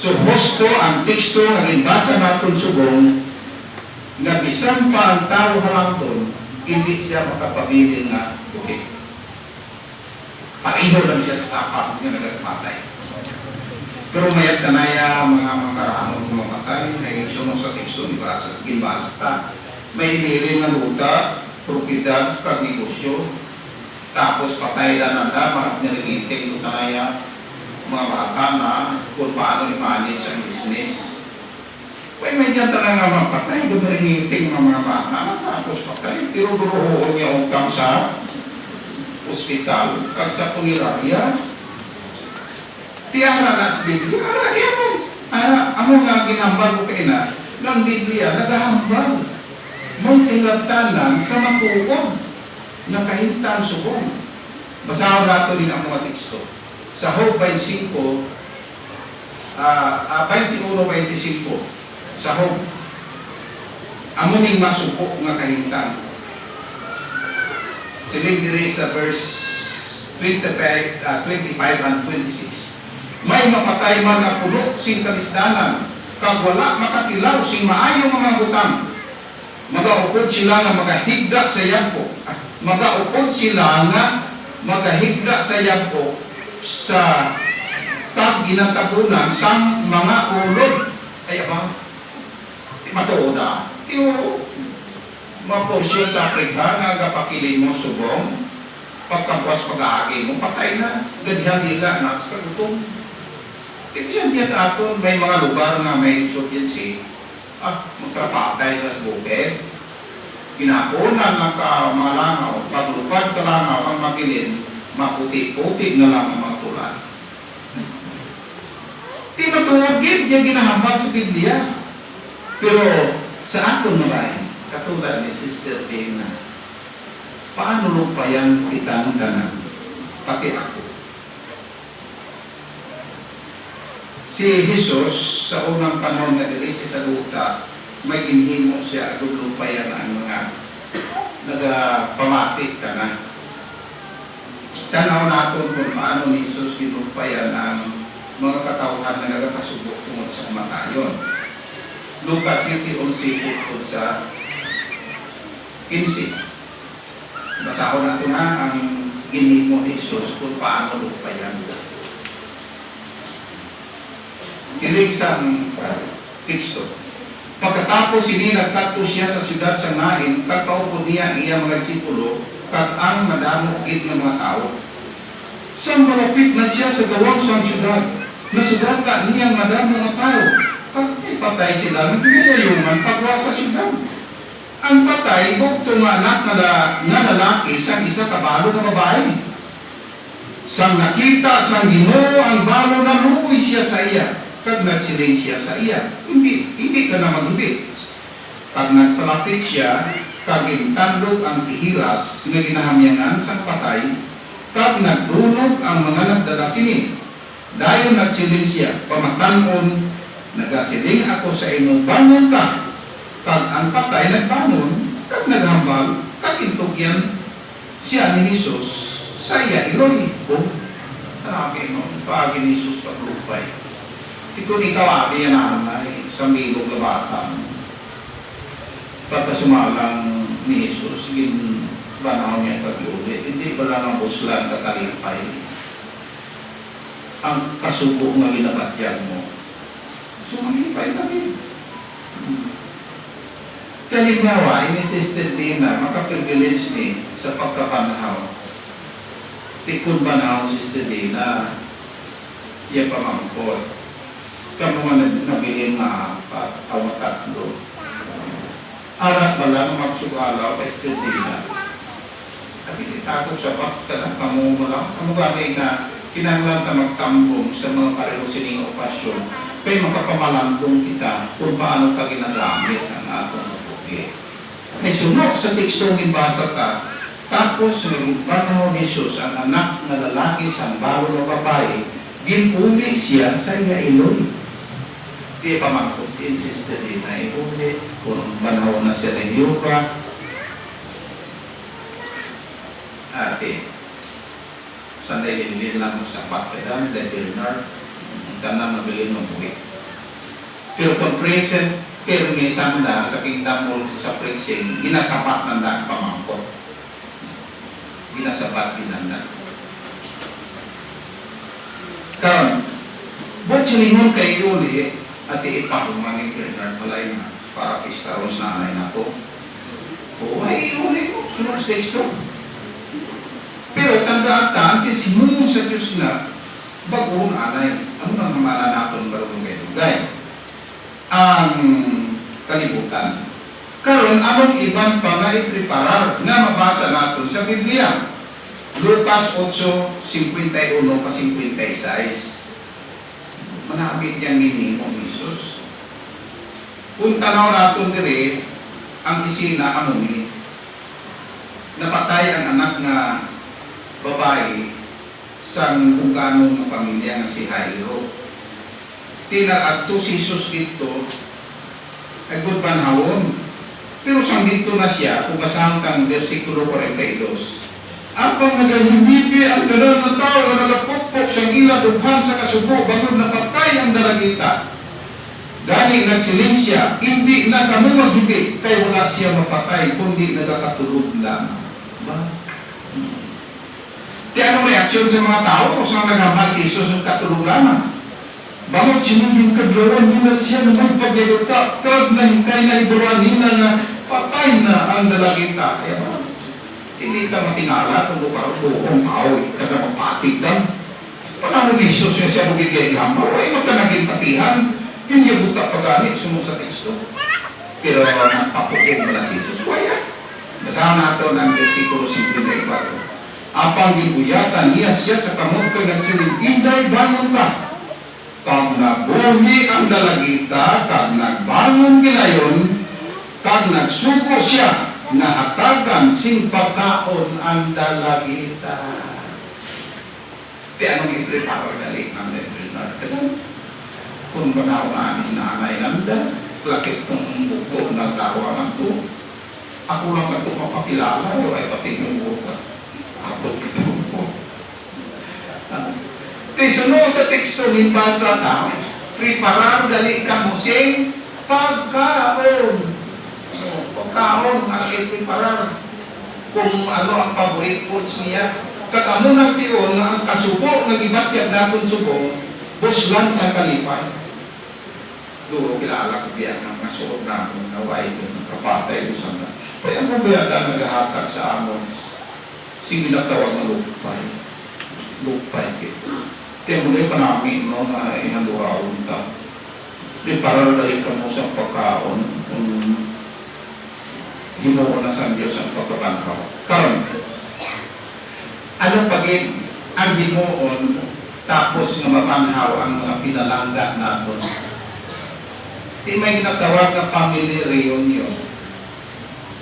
So, hosto ang teksto na ginbasa natin subong na bisan pa ang tao halangton, hindi siya makapabiling na buki. Pareho lang siya sa sapat na nagkakapatay. Pero mayat kanaya mga makaraanong kumamatay, ay sunod sa teksto, ginbasa pa. May hiling na luta, propiedad, kagnegosyo, tapos patay na mga niliting luta kanaya, mga bata na kung paano i-manage ang business. Kaya may dyan talaga mapatay, dumariniting mga bata, tapos patay. Pero duruhoon niya utang sa ospital, kag sa punerarya. Tiyara na sa Biblia, kaya mo. Ano nga ginambal ko kayo na, ng Biblia, nagahambal. Mong tinagtanan sa matuod na kahintang subong. Basahan nato din ang mga teksto. Sa Job 25, 21-25, sa Job, amuning masuko nga kahintang. Siling diri sa verse 25 and 26. May mapatay man na puno sing kalisdanan, kag wala makatilaw sing maayong mga butang. Magaupod sila nga magahigda sa yagpo. Magaupod sila nga magahigda sa yagpo sa tag-ginatabunan sang mga ulod. Ay ba? Matuod na. Iyo, maporsyon sa Afrika nga kapakilin mo subong, pagkabuas pag-aagi mo, patay na. Ganyan nila na sa kagutom. Diyan diya sa aton, may mga lugar na may insurgency. Magkapatay sa bukid. Ginapunan ng mga langaw, paglupad ka langaw ang makilin, maputi-puti na lang ang mga tulan. Tinatuwagin niya ginahambal sa Biblia. Pero sa aton naman, katulad ni Sister Dana, paano lupayan kitang danan? Pati ako. Si Jesus, sa unang panahon na dirisi sa luta, may ginhimo siya, lupayan ang mga nagpamatik ka na. Tanaw natin kung paano ni Jesus ginumpayan ang mga katauhan na nagkasubok tungod sa kamatayon. Lucas 7:11 tungkol sa 15. Basahon natin na ang ginimo ni Jesus kung paano lumpayan. Silig sa teksto. Pagkatapos sini nagkadto siya sa siyudad sa Nain, kagpaupod niya ang iyang mga disipulo, kag ang madamo gid nga mga tao. Sa malapit na siya sa gawang sang siyudad, nasugata niya ang madamo nga tao. Kag ipatay sila ng pinayayungan pagwa sa siyudad. Ang patay, bukto nga anak na lalaki sa isa kabalo na babae. Sang nakita sang Ginoo ang balo na luoy siya sa iya. Kag nagsiling siya sa iya, hindi ka na maghibit. Kag nagpalapit siya, kag intandog ang tihiras nga ginahamyangan sang patay, kag nagdulog ang mga nagdadasinin. Dayon nagsiling siya, pamatanon, nagasiling ako sa imo, bangon ka. Kag ang patay nagbangon, kag naghambal, kag intugyan siya ni Jesus sa iya iloy. Tanakin mo, paagi ni Jesus paglupay. Kung ikaw abi yan nanay sa milog na bata, pagkasumalang ni Jesus, yung banaw niya pag-ulit, hindi pala ng buslan kakalipay ang kasubo nga ginabatyag mo. So, malipay kami. Kalimbawa, inisisted din na makaprivilege ni sa pagkabanaw. Tikon banaw sisted din na iya pamangkot. Kamu nga nabilin na pawatatlo. Arat ba lang magsugalaw pa estudina. At itago sa bakta kamu mo lang. Kamu bagay na kinanglan ka magtambong sa mga pareho sining okasyon. Kaya makapamalandong kita kung paano ka ginagamit ang atong pugi. May sunok sa tekstong ibasa ta. Tapos nagbanao ni Jesus ang anak na lalaki sa balo na babae. Ginuli siya sa iya iloy. Di pa mag-insiste din na iuli kung panahon na siya ng yoga. Ate, sanday din lang sa pakidan, dahil na tanang nabilin ng buwi. Pero kung present, pero may sanda sa kingdom mo sa preaching, ginasapat ng daan pamangkot. Ginasapat dinanda. Karon, ba't silingon kay iuli, at ipakumanin Bernard Malay na para pistaros na anay na to. O ay iuli mo, sunod sa teksto. Pero tandaan, simunong sa Diyos na bagoong anay. Ano nang namana natin barong kayo? Gaya, ang kalibutan. Karon anong ibang pa na ipreparar na mabasa natin sa Biblia? Lucas 8:51 pa 56. Manabit niyang minimum Jesus. Kung tanaw natin dire, ang isina amuni, napatay ang anak na babae sa buganong ng pamilya na si Jairo. Tinaadto si Jesus dito, ay good panahon. Pero sang dito na siya, kung basahan kang versikulo 42, apang nagahimbibi ang ganun na tao na nagapukpok siyang ila dughan sa kasubo bago napatay ang dalagita. Dahil nagsiling siya, hindi na kamo maghibit kay wala siya mapatay kundi nagakatulog lang. Ba? Kaya anong reaksyon sa mga tao kung saan naghambal si Jesus ang katulog lamang? Bangod siniging kadlawan nila siya na may pagyayota kag nahintay na iburan nila na patay na ang dalagita. Kaya ba? Hindi ka matingala kung buong tao, ka na mapatig lang. Panalo ni Jesus yung siya bugigay hamba, ay magkanaging patihan, yung yabuta paganit, sumo sa teksto. Pero napapugin mo na si Jesus, kaya. Basahan natin ang versikulo 54. Apang gibuyatan niya siya sa kamot ko nagsiling, Inday, bangon ka. Kag nabuhi ang dalagita, kag nagbangon gilayon, kag nagsuko siya, nahatagan sing pagkaon ang dalagita. Di anong i-prepare dali ng Bernard? Kung banaw na anis na anay nanda, lakit tong buko na tawa to. Ako lang ito mapakilala, o ay pating yung buka. Ako ito po. Tisuno sa teksto ni basa ta, preparar dali ka mo sing pagkaon. Pagkaon ang i-preparar kung ano ang favorite foods niya. Kagamo ng piyon nga ang kasubo ng ibatyag natin subo, buslan sa kalipay. Duro kilala ko biya ng nasuot na akong naway ko ng kapatay ko sa na. Kaya mo ba yata naghahatag sa amon? Sige na tawag na lupay. Lupay kito. Kaya mo na namin no, na ihanduhaon ta. Preparar dahil ka mo sa pagkaon kung hinuon na sa Diyos ang pagkabanhaw. Karon, ano pagin ang hinuon tapos nga mabanhaw ang mga pinalangga natin? Di may ginatawag na family reunion.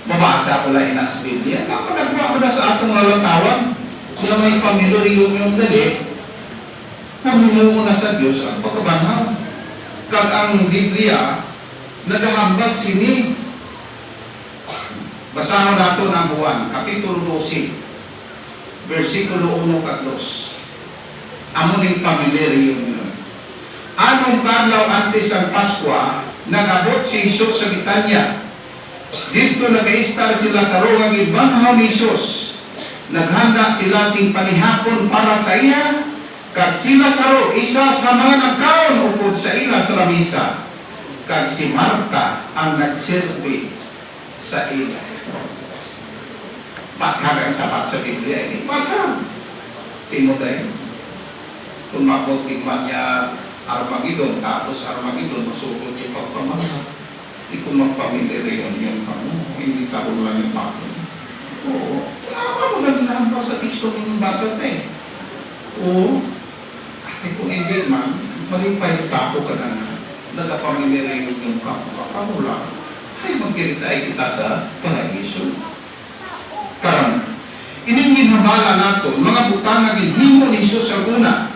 Mabasa ko lang sa Biblia. Nagwa ko na sa atong lalatawan. Siya may family reunion dali. Panginoon na sa Diyos ang pagkabanhaw. Kag ang Biblia, nagahambag sini. Basahan nato ng Juan, Kapitulo 12, versikulo 1 at 2. Amo ning family reunion. Anong kadlaw antes ang Paskwa, nagabot si Jesus sa Betania. Dito nag-istar sila sa nga gibanhaw ni Jesus. Naghanda sila sing panihapon para sa iya. Kag sila saro, isa sa mga nagkaon upod sa ila sa lamisa. Kag si Marta ang nagserbi sa ila. Bakit ang sapat sa Biblia ini? Bakit? Timoday. Kung mabuting niya Armageddon, tapos Armageddon, masukot yung pagpamahal. Di kung magpamilya rin yun kamo, hindi taon lang yung bakit. Oo. Ano magandang pa sa teksto ng basa tayo? Oo. Kung hindi man, malipay tapo ka na nagpamilya rin yung kamo. Kamu lang. Ay, magkiritay kita sa paraiso. Karon, ining ginhabala nato, mga butang nga ginhimo ni Jesus sa una,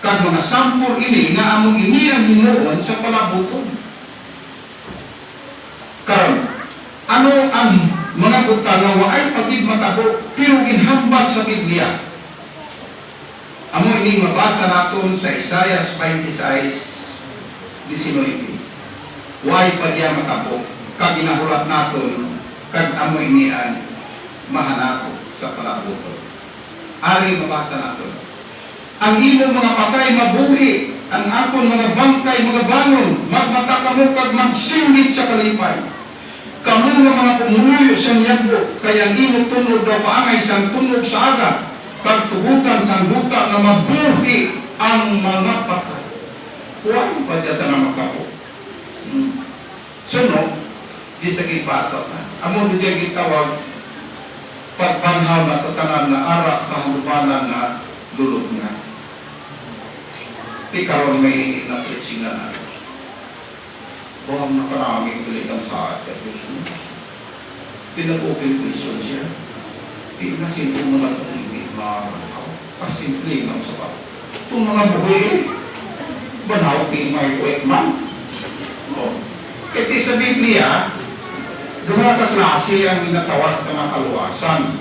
kag mga sampol ini nga among ini ang hinuon sa palabuton. Karon, ano ang mga butang nga waay pagid matabo pero ginhambal sa Biblia? Amo ini mabasa naton sa Isaiah 26:19. Waay pagya matabo kag ginahulat naton kag amo ini ang mahanako sa palabuton. Ari mabasa naton. Ang imong mga patay mabuhi, ang akon mga bangkay mga bangon, magmata kamo kag magsingit sa kalipay. Kamu nga mga pumuluyo sa niyagbo, kaya ang imong tunog daw paangay sang tunog sa aga, kag tugutan sang buta nga mabuhi ang mga patay. Huwag pa dyan na makapo. Sunog, di sa gipasok na. Amo di dyan gitawag, pagbanhaw na sa tanan na arak sa handupanan na dulot nga. Ikaw may na-preaching na natin. Buhang na karaming pilitang sa atin. Pinag-open question siya. Di na simple mo lang itong hindi makakalaw. Pasimple lang sa pa. Itong mga buhay, banaw may kwek man. Ito sa Biblia, duha ka klase ang ginatawag ng mga kaluwasan.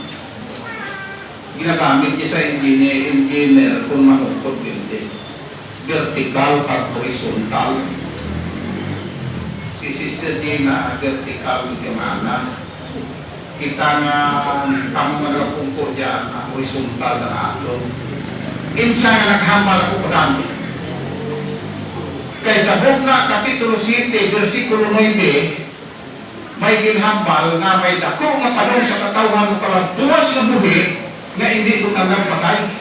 Ginagamit niya sa engineer kung manungkot building. Vertical at horizontal. Si Sister Dina, vertical gimana. Kita nga kamo nagapungko dyan, horizontal na ato. Insa nga naghambal ako po dami. Kaya sa Bukna, Kapitulo 7, versikulo 9, may ginhambal nga may dako nga panong sa katawan ng palabuwas na buhi nga hindi ko tanggap patay.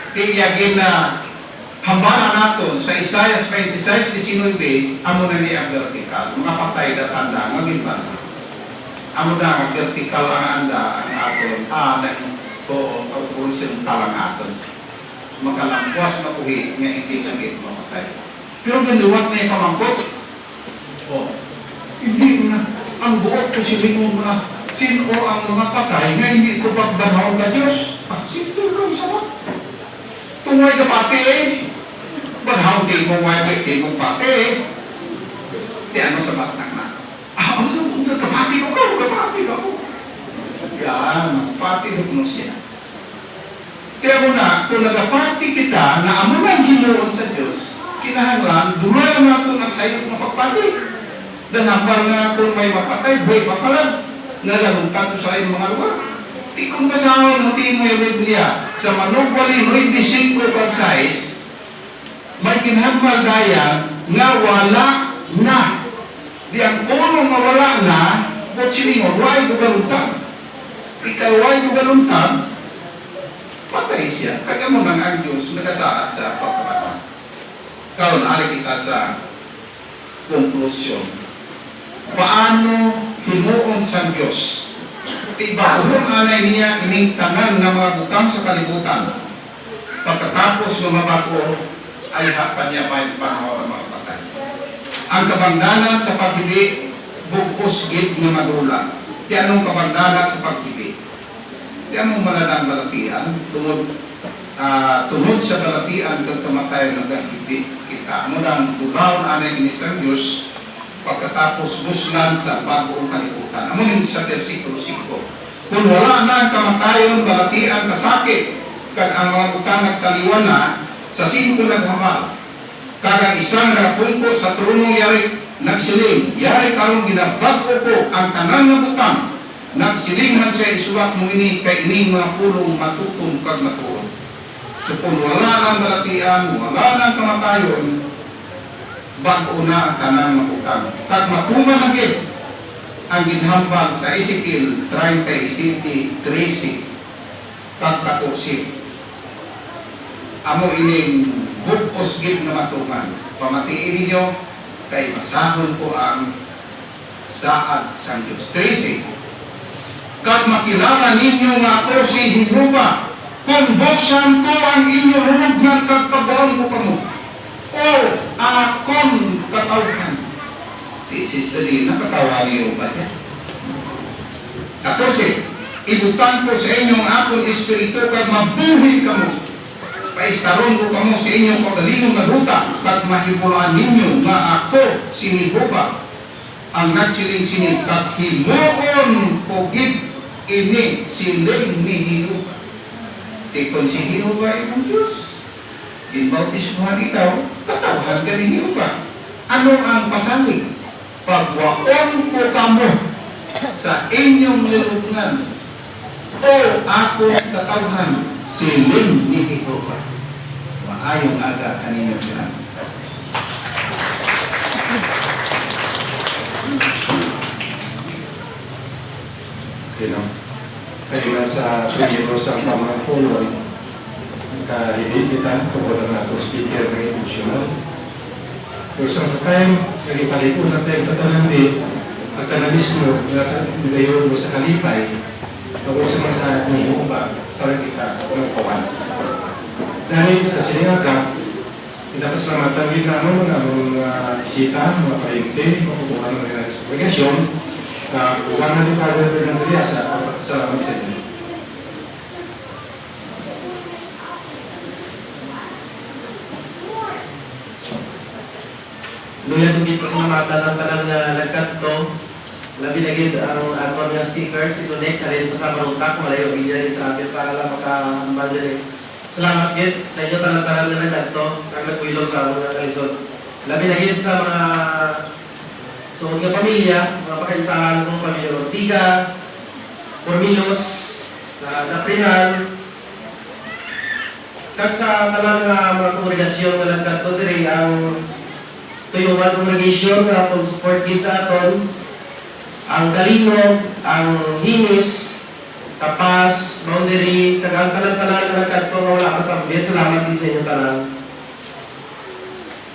Tiyagin na hambala naton sa Isaiah 26:19, amo na ni ang vertical. Mga patay na tanda, nga minban. Amo na ang vertical ang anda, ang aton, o horizontal ang aton. Makalampuas na puhi nga hindi naging mamatay. Pero ganuwag na yung pamangkot. Hindi na. Ang buot ko silingon na sino ang mga patay nga hindi ito pagbanaw na Diyos. Simple lang sa mga. Tungay ka pati banaw di mo wabit di mo pati di ano sa batang na. Kapati ko ka, kapati ko. Yan, pati mo siya. Kaya muna, kung nagapati kita na amo lang hinuon sa Diyos, kinahanglan, dumayo na ito ng sayot na pagpati. Dan hambal na kung may mapatay, buhay pa pala, nalalungkat sa iyong mga lugar. Di kung kasama mo mo yung Biblia, sa Manubali 95 pag-size, may kinahambal daya nga wala na. Di ang unong mawala na, ba't siningon, why gugaluntag? Ikaw why gugaluntag, patay siya. Kaya mo man ang Diyos nagasaad sa pagkakataon. Karon ari kita sa konklusyon. Paano himuon sa Diyos? Ibahulong anay niya ining tanan ng mga butang sa kalibutan. Pagkatapos lumabako ay hapan niya pa yung panahon ng mga patay. Ang kabangdanan sa paghibi, bugkos git na madula. Di anong kabangdanan sa paghibi? Di anong maladang balatian, tunod sa balatian kung kamatayan ng paghibi kita. Ano lang, bubaon anay inisang Diyos, pagkatapos buslan sa bagong kalibutan. Amo yung sa versikulo 5. Kung wala na ang kamatayon, balatian, kasakit, kag ang mga butang nagtaliwan na, sa 5 naghamal. Kag isang rapungko sa trono yari nagsiling, yari karong ginabagko ko ang tanan nga butang, nagsiling man siya isuwat mo ini, kay ini mga pulong matutong kag matuon. So kung wala nang balatian, wala nang kamatayon, bago na ang tanang makutang. Kag matuman na gid ang ginhambal sa Ezekiel 37:13 kag 14. Amo ining bukos gid na matuman. Pamatiin ninyo kay masahon ko ang saad sa Diyos. 13. Kag makilala ninyo nga ako si Jehova, kung buksan ko ang inyong hulugnan kag pagbaon ko kamo. O akon katawhan. This is the day na katawhan niyo ba yan? 14. Ibutan ko sa inyong akong espiritu kag mabuhi kamo. Paistaron ko kamo sa inyong pagalinong na ruta kag mahimulaan ninyo nga ako si Jehova ang nagsiling-sining kag himuon ko gid ini siling ni Jehova. Tikon si Jehova ay ng Diyos. Inbautismuhan ikaw, katawhan ka ni Jehova. Ano ang pasalig? Pagwaon ko kamo sa inyong lulungan o akong katawhan siling ni Jehova. Maayong aga kanina sila. Kaya nga sa pwede sa mga puno, kahibig kita, tungkol na ito speaker ng emotional. So sa time, naging palipon natin katalang di, at kanalismo na nilayon mo sa kalipay, tungkol sa mga ni Jehova, para kita ng kawan. Dahil sa silingaga, pinapasalamatan din namin ang mga bisita, mga paligte, makukuha ng mga eksplikasyon, na uwan natin para ng Diyas sa salamat sa inyo. Luya tugid pasalamatan ang tanan nga nagkadto. Labi na gid ang aton nga speaker tinunik kalin sa marutak malayo gid ni traffic para lang makahambal diri. Salamat gid sa inyo tanan-tanan nga nagkadto kag nagpuylog sa among kalisod. Labi na gid sa mga suod nga pamilya, mga pakaisahan kong pamilya Ortiga, Cormilos, sa Naprinal, kag sa tanan nga mga kongregasyon nga nagkadto diri ang Tuyuan Congregation nga atong support gid sa aton, ang Kalinog, ang Himis, Kapas, Boundary, kag ang tanan-tanan nga nagkadto nga wala kasabit. Salamat din sa inyo tanan.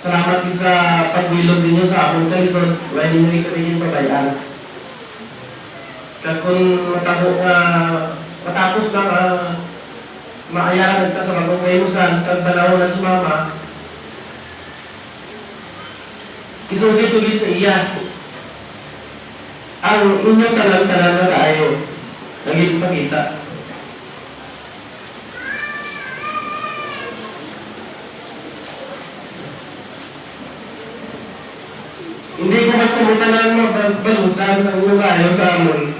Salamat din sa pagbilog ninyo sa akong kalisod. Wala ninyo ikaw pabayaan. Kag kung matapos na maayaran ka sa bagong kaimusan, kag balaw na si Mama, isugit ko sa iya. Ang inyong talang-talang na tayo, naging pakita. Hindi ko magkamutanan magbalusan sa ulo kayo sa amon.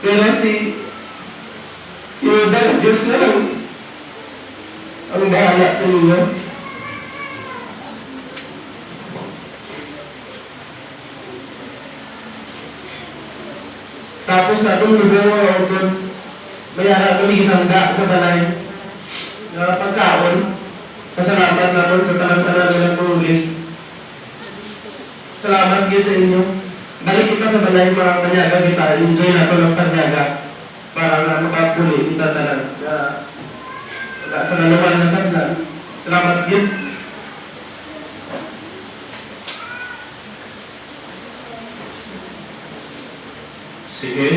Pero si Yoda Diyos na lang ang bahala sa inyo. Tapos na itong lugaw o doon, mayara kami hinangga sa balay. Pagkaon, pasalamat naman sa talang-talang ng pumuli. Salamat din sa inyo. Balik kita sa balay mga panyaga kita. Enjoy na ito ng panyaga para na makapuli kita talaga. Sa nalaman na sablan. Salamat din. Sige,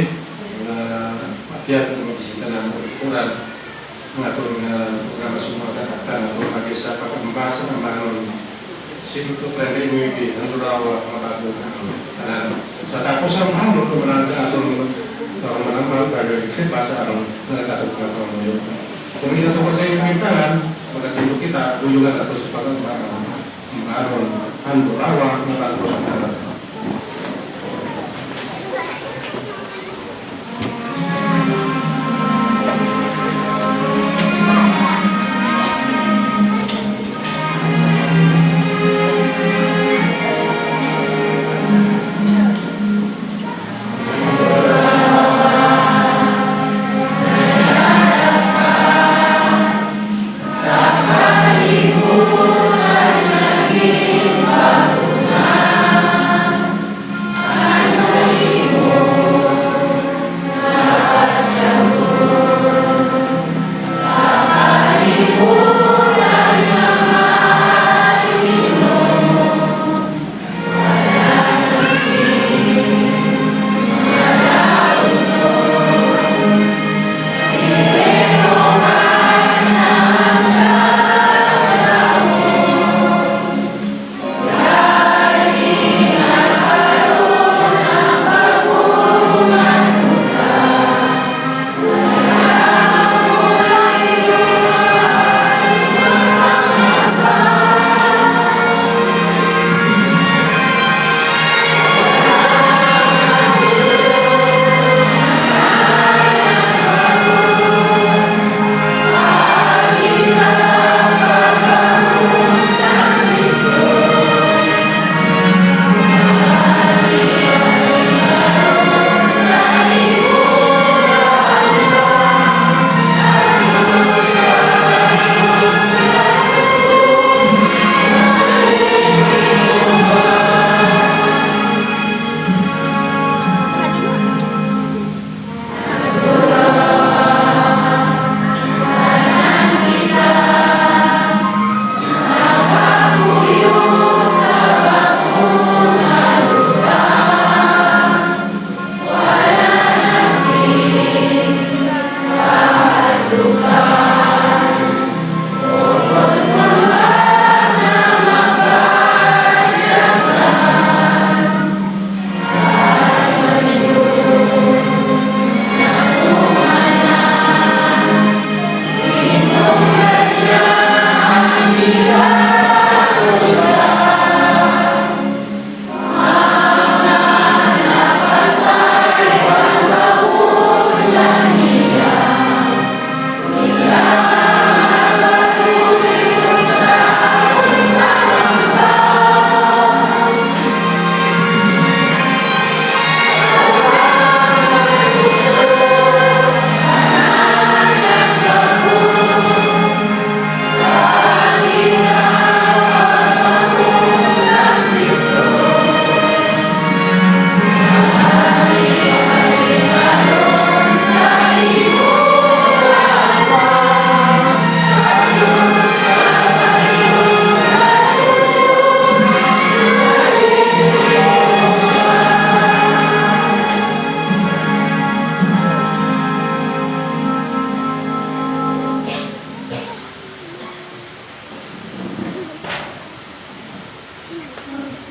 makiat ng bisita ng ukuran. Mga itong programa sumakakata na itong mag-isa pagkambasa ng manon. Sino ito tayo rin yung ibig, ang durawa, mga bago na sa tapos ang mahalo, kumalaan sa atong mga mahal, kasi basa ang nagtatapos na ito mo yun. Kung ito ko sa inyong pintahan, magkatulog kita, dulugan ito sa pagkambasa. Maron, ang durawa, mga bago na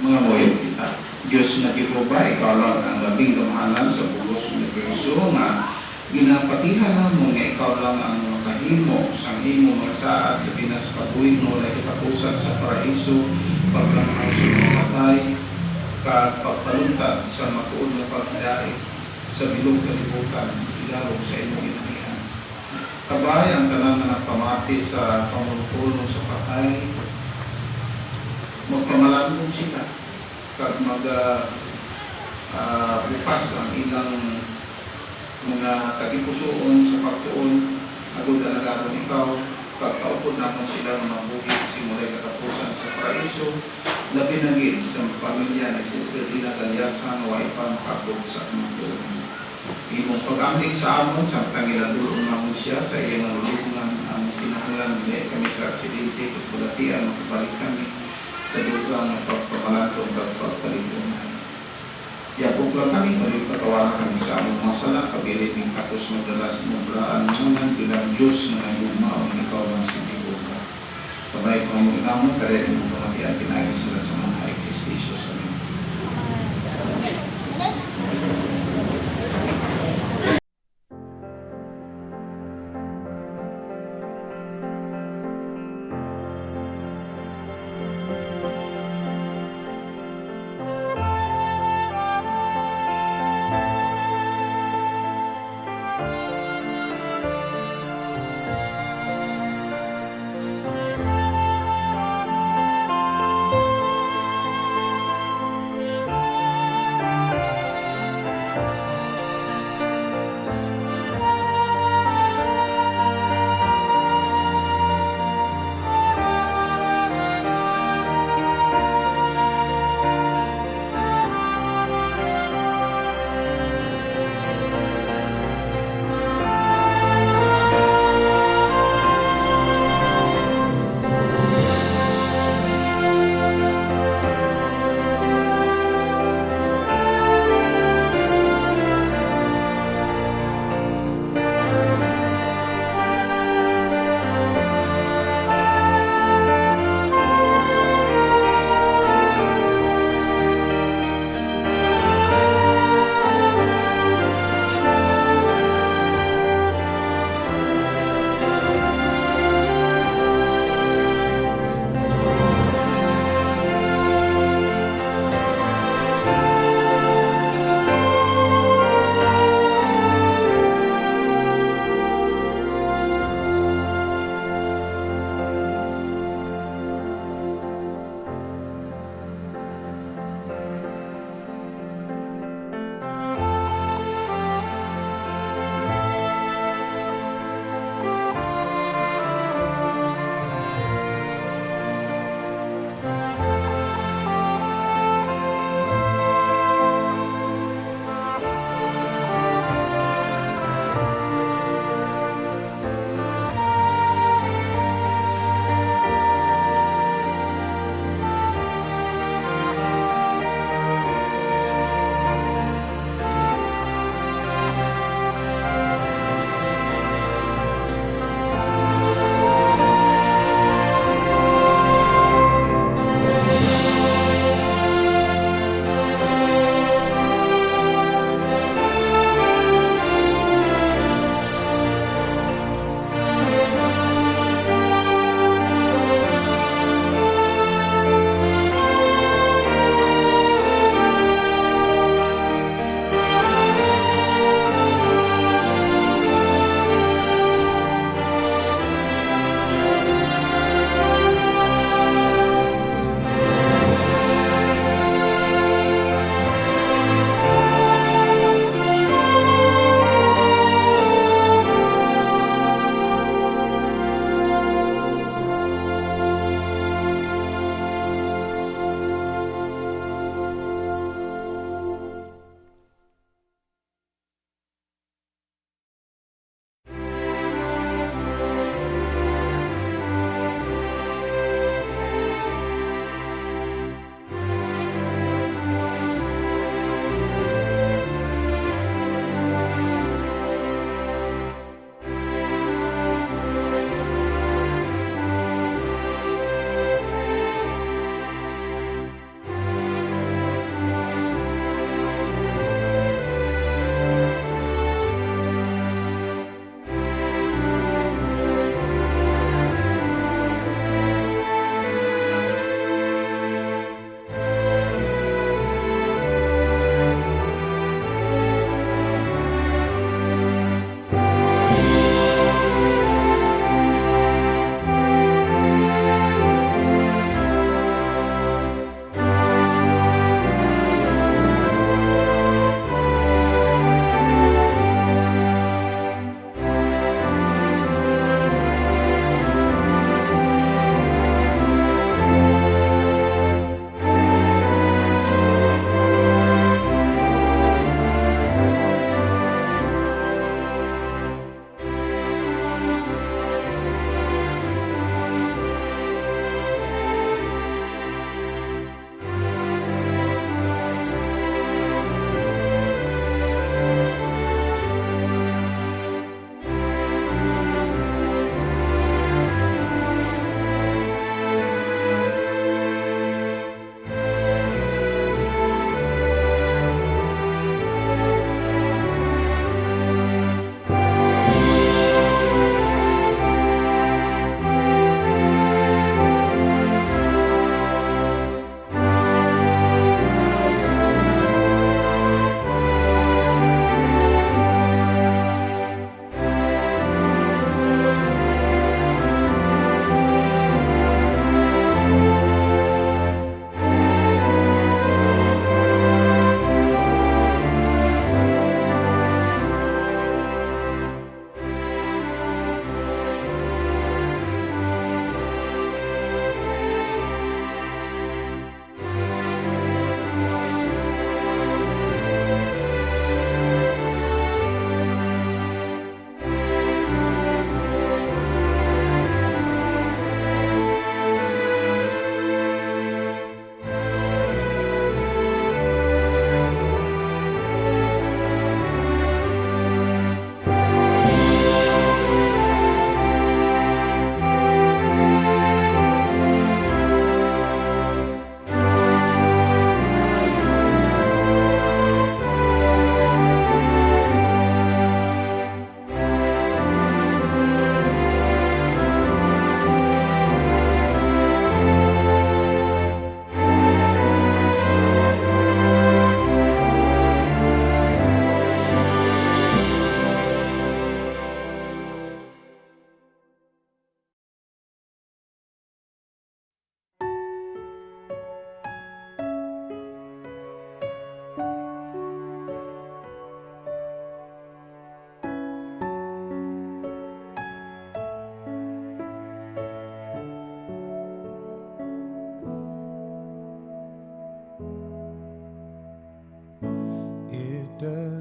mga moyo kita. Diyos na Jehova, ikaw lang ang labing kamahalan sa bulos ng universo nga ginapatihan mo nga ikaw lang ang makahimo sa himo mga saat na pinaspatuin mo na kitapusan sa paraiso pagkamahal sa mga matay pagpaluntad sa matuod na pagdari sa bilog kalibutan ilalong sa imong ginahian. Kabay ang tanan nga nagpamati sa pamulupulo sa patay. Magpamalandong sila kag bukas ang ilang mga tagipusoon sa pagtuon agud na nagabon ikaw pagkaupod naman sila ng mabuhi simulay katapusan sa paraiso labi na gid sa pamilya ni Sister Ina Galyasa nga way pa makabot sa mundo. Imong pag-amig sa amon sa tangiladulong namon siya sa iyang nalulungan ang kinahanglan ni kami sa aksidente at kulatian makabalik kami sa dugang na pagpamalatong at pagpalipunan. Yapog lang kami, mali patawaran kami sa among masala, kabilit ng katos magdalas ng braan naman bilang Diyos na nagumao ng ikaw ng sinibuga. Kabay ko ang mga namon, kaya yung pamatian kinagin sila sa mga ekistisyo sa mga.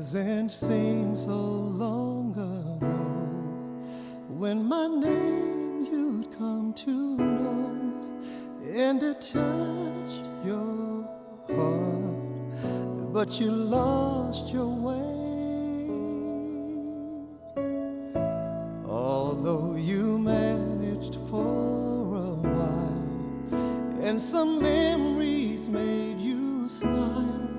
doesn't seem so long ago when my name you'd come to know, and it touched your heart, but you lost your way. Although you managed for a while, and some memories made you smile,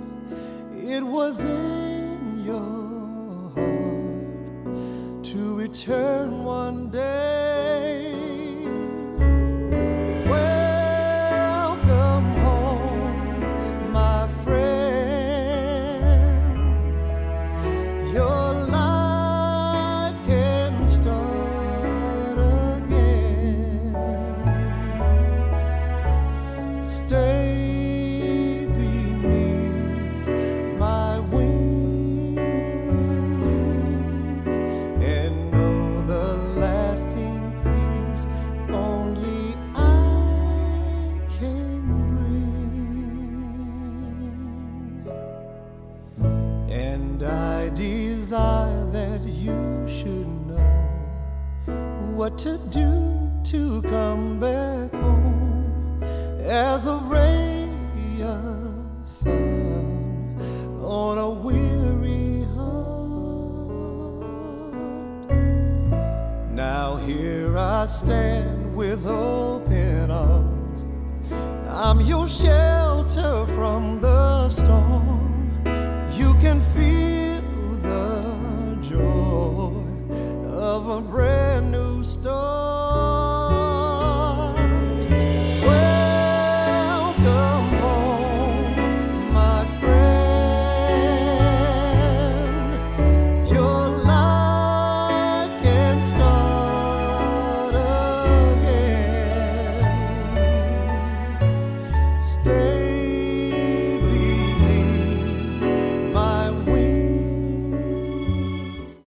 it was in your heart to return one day. Welcome home, my friend. Your life can start again. Stay beneath my wings and know the lasting peace only I can bring. And I desire that you should know what to do to come back home as a ray of sun on a weary heart. Now here I stand with open arms. I'm your shelter from the storm. You can feel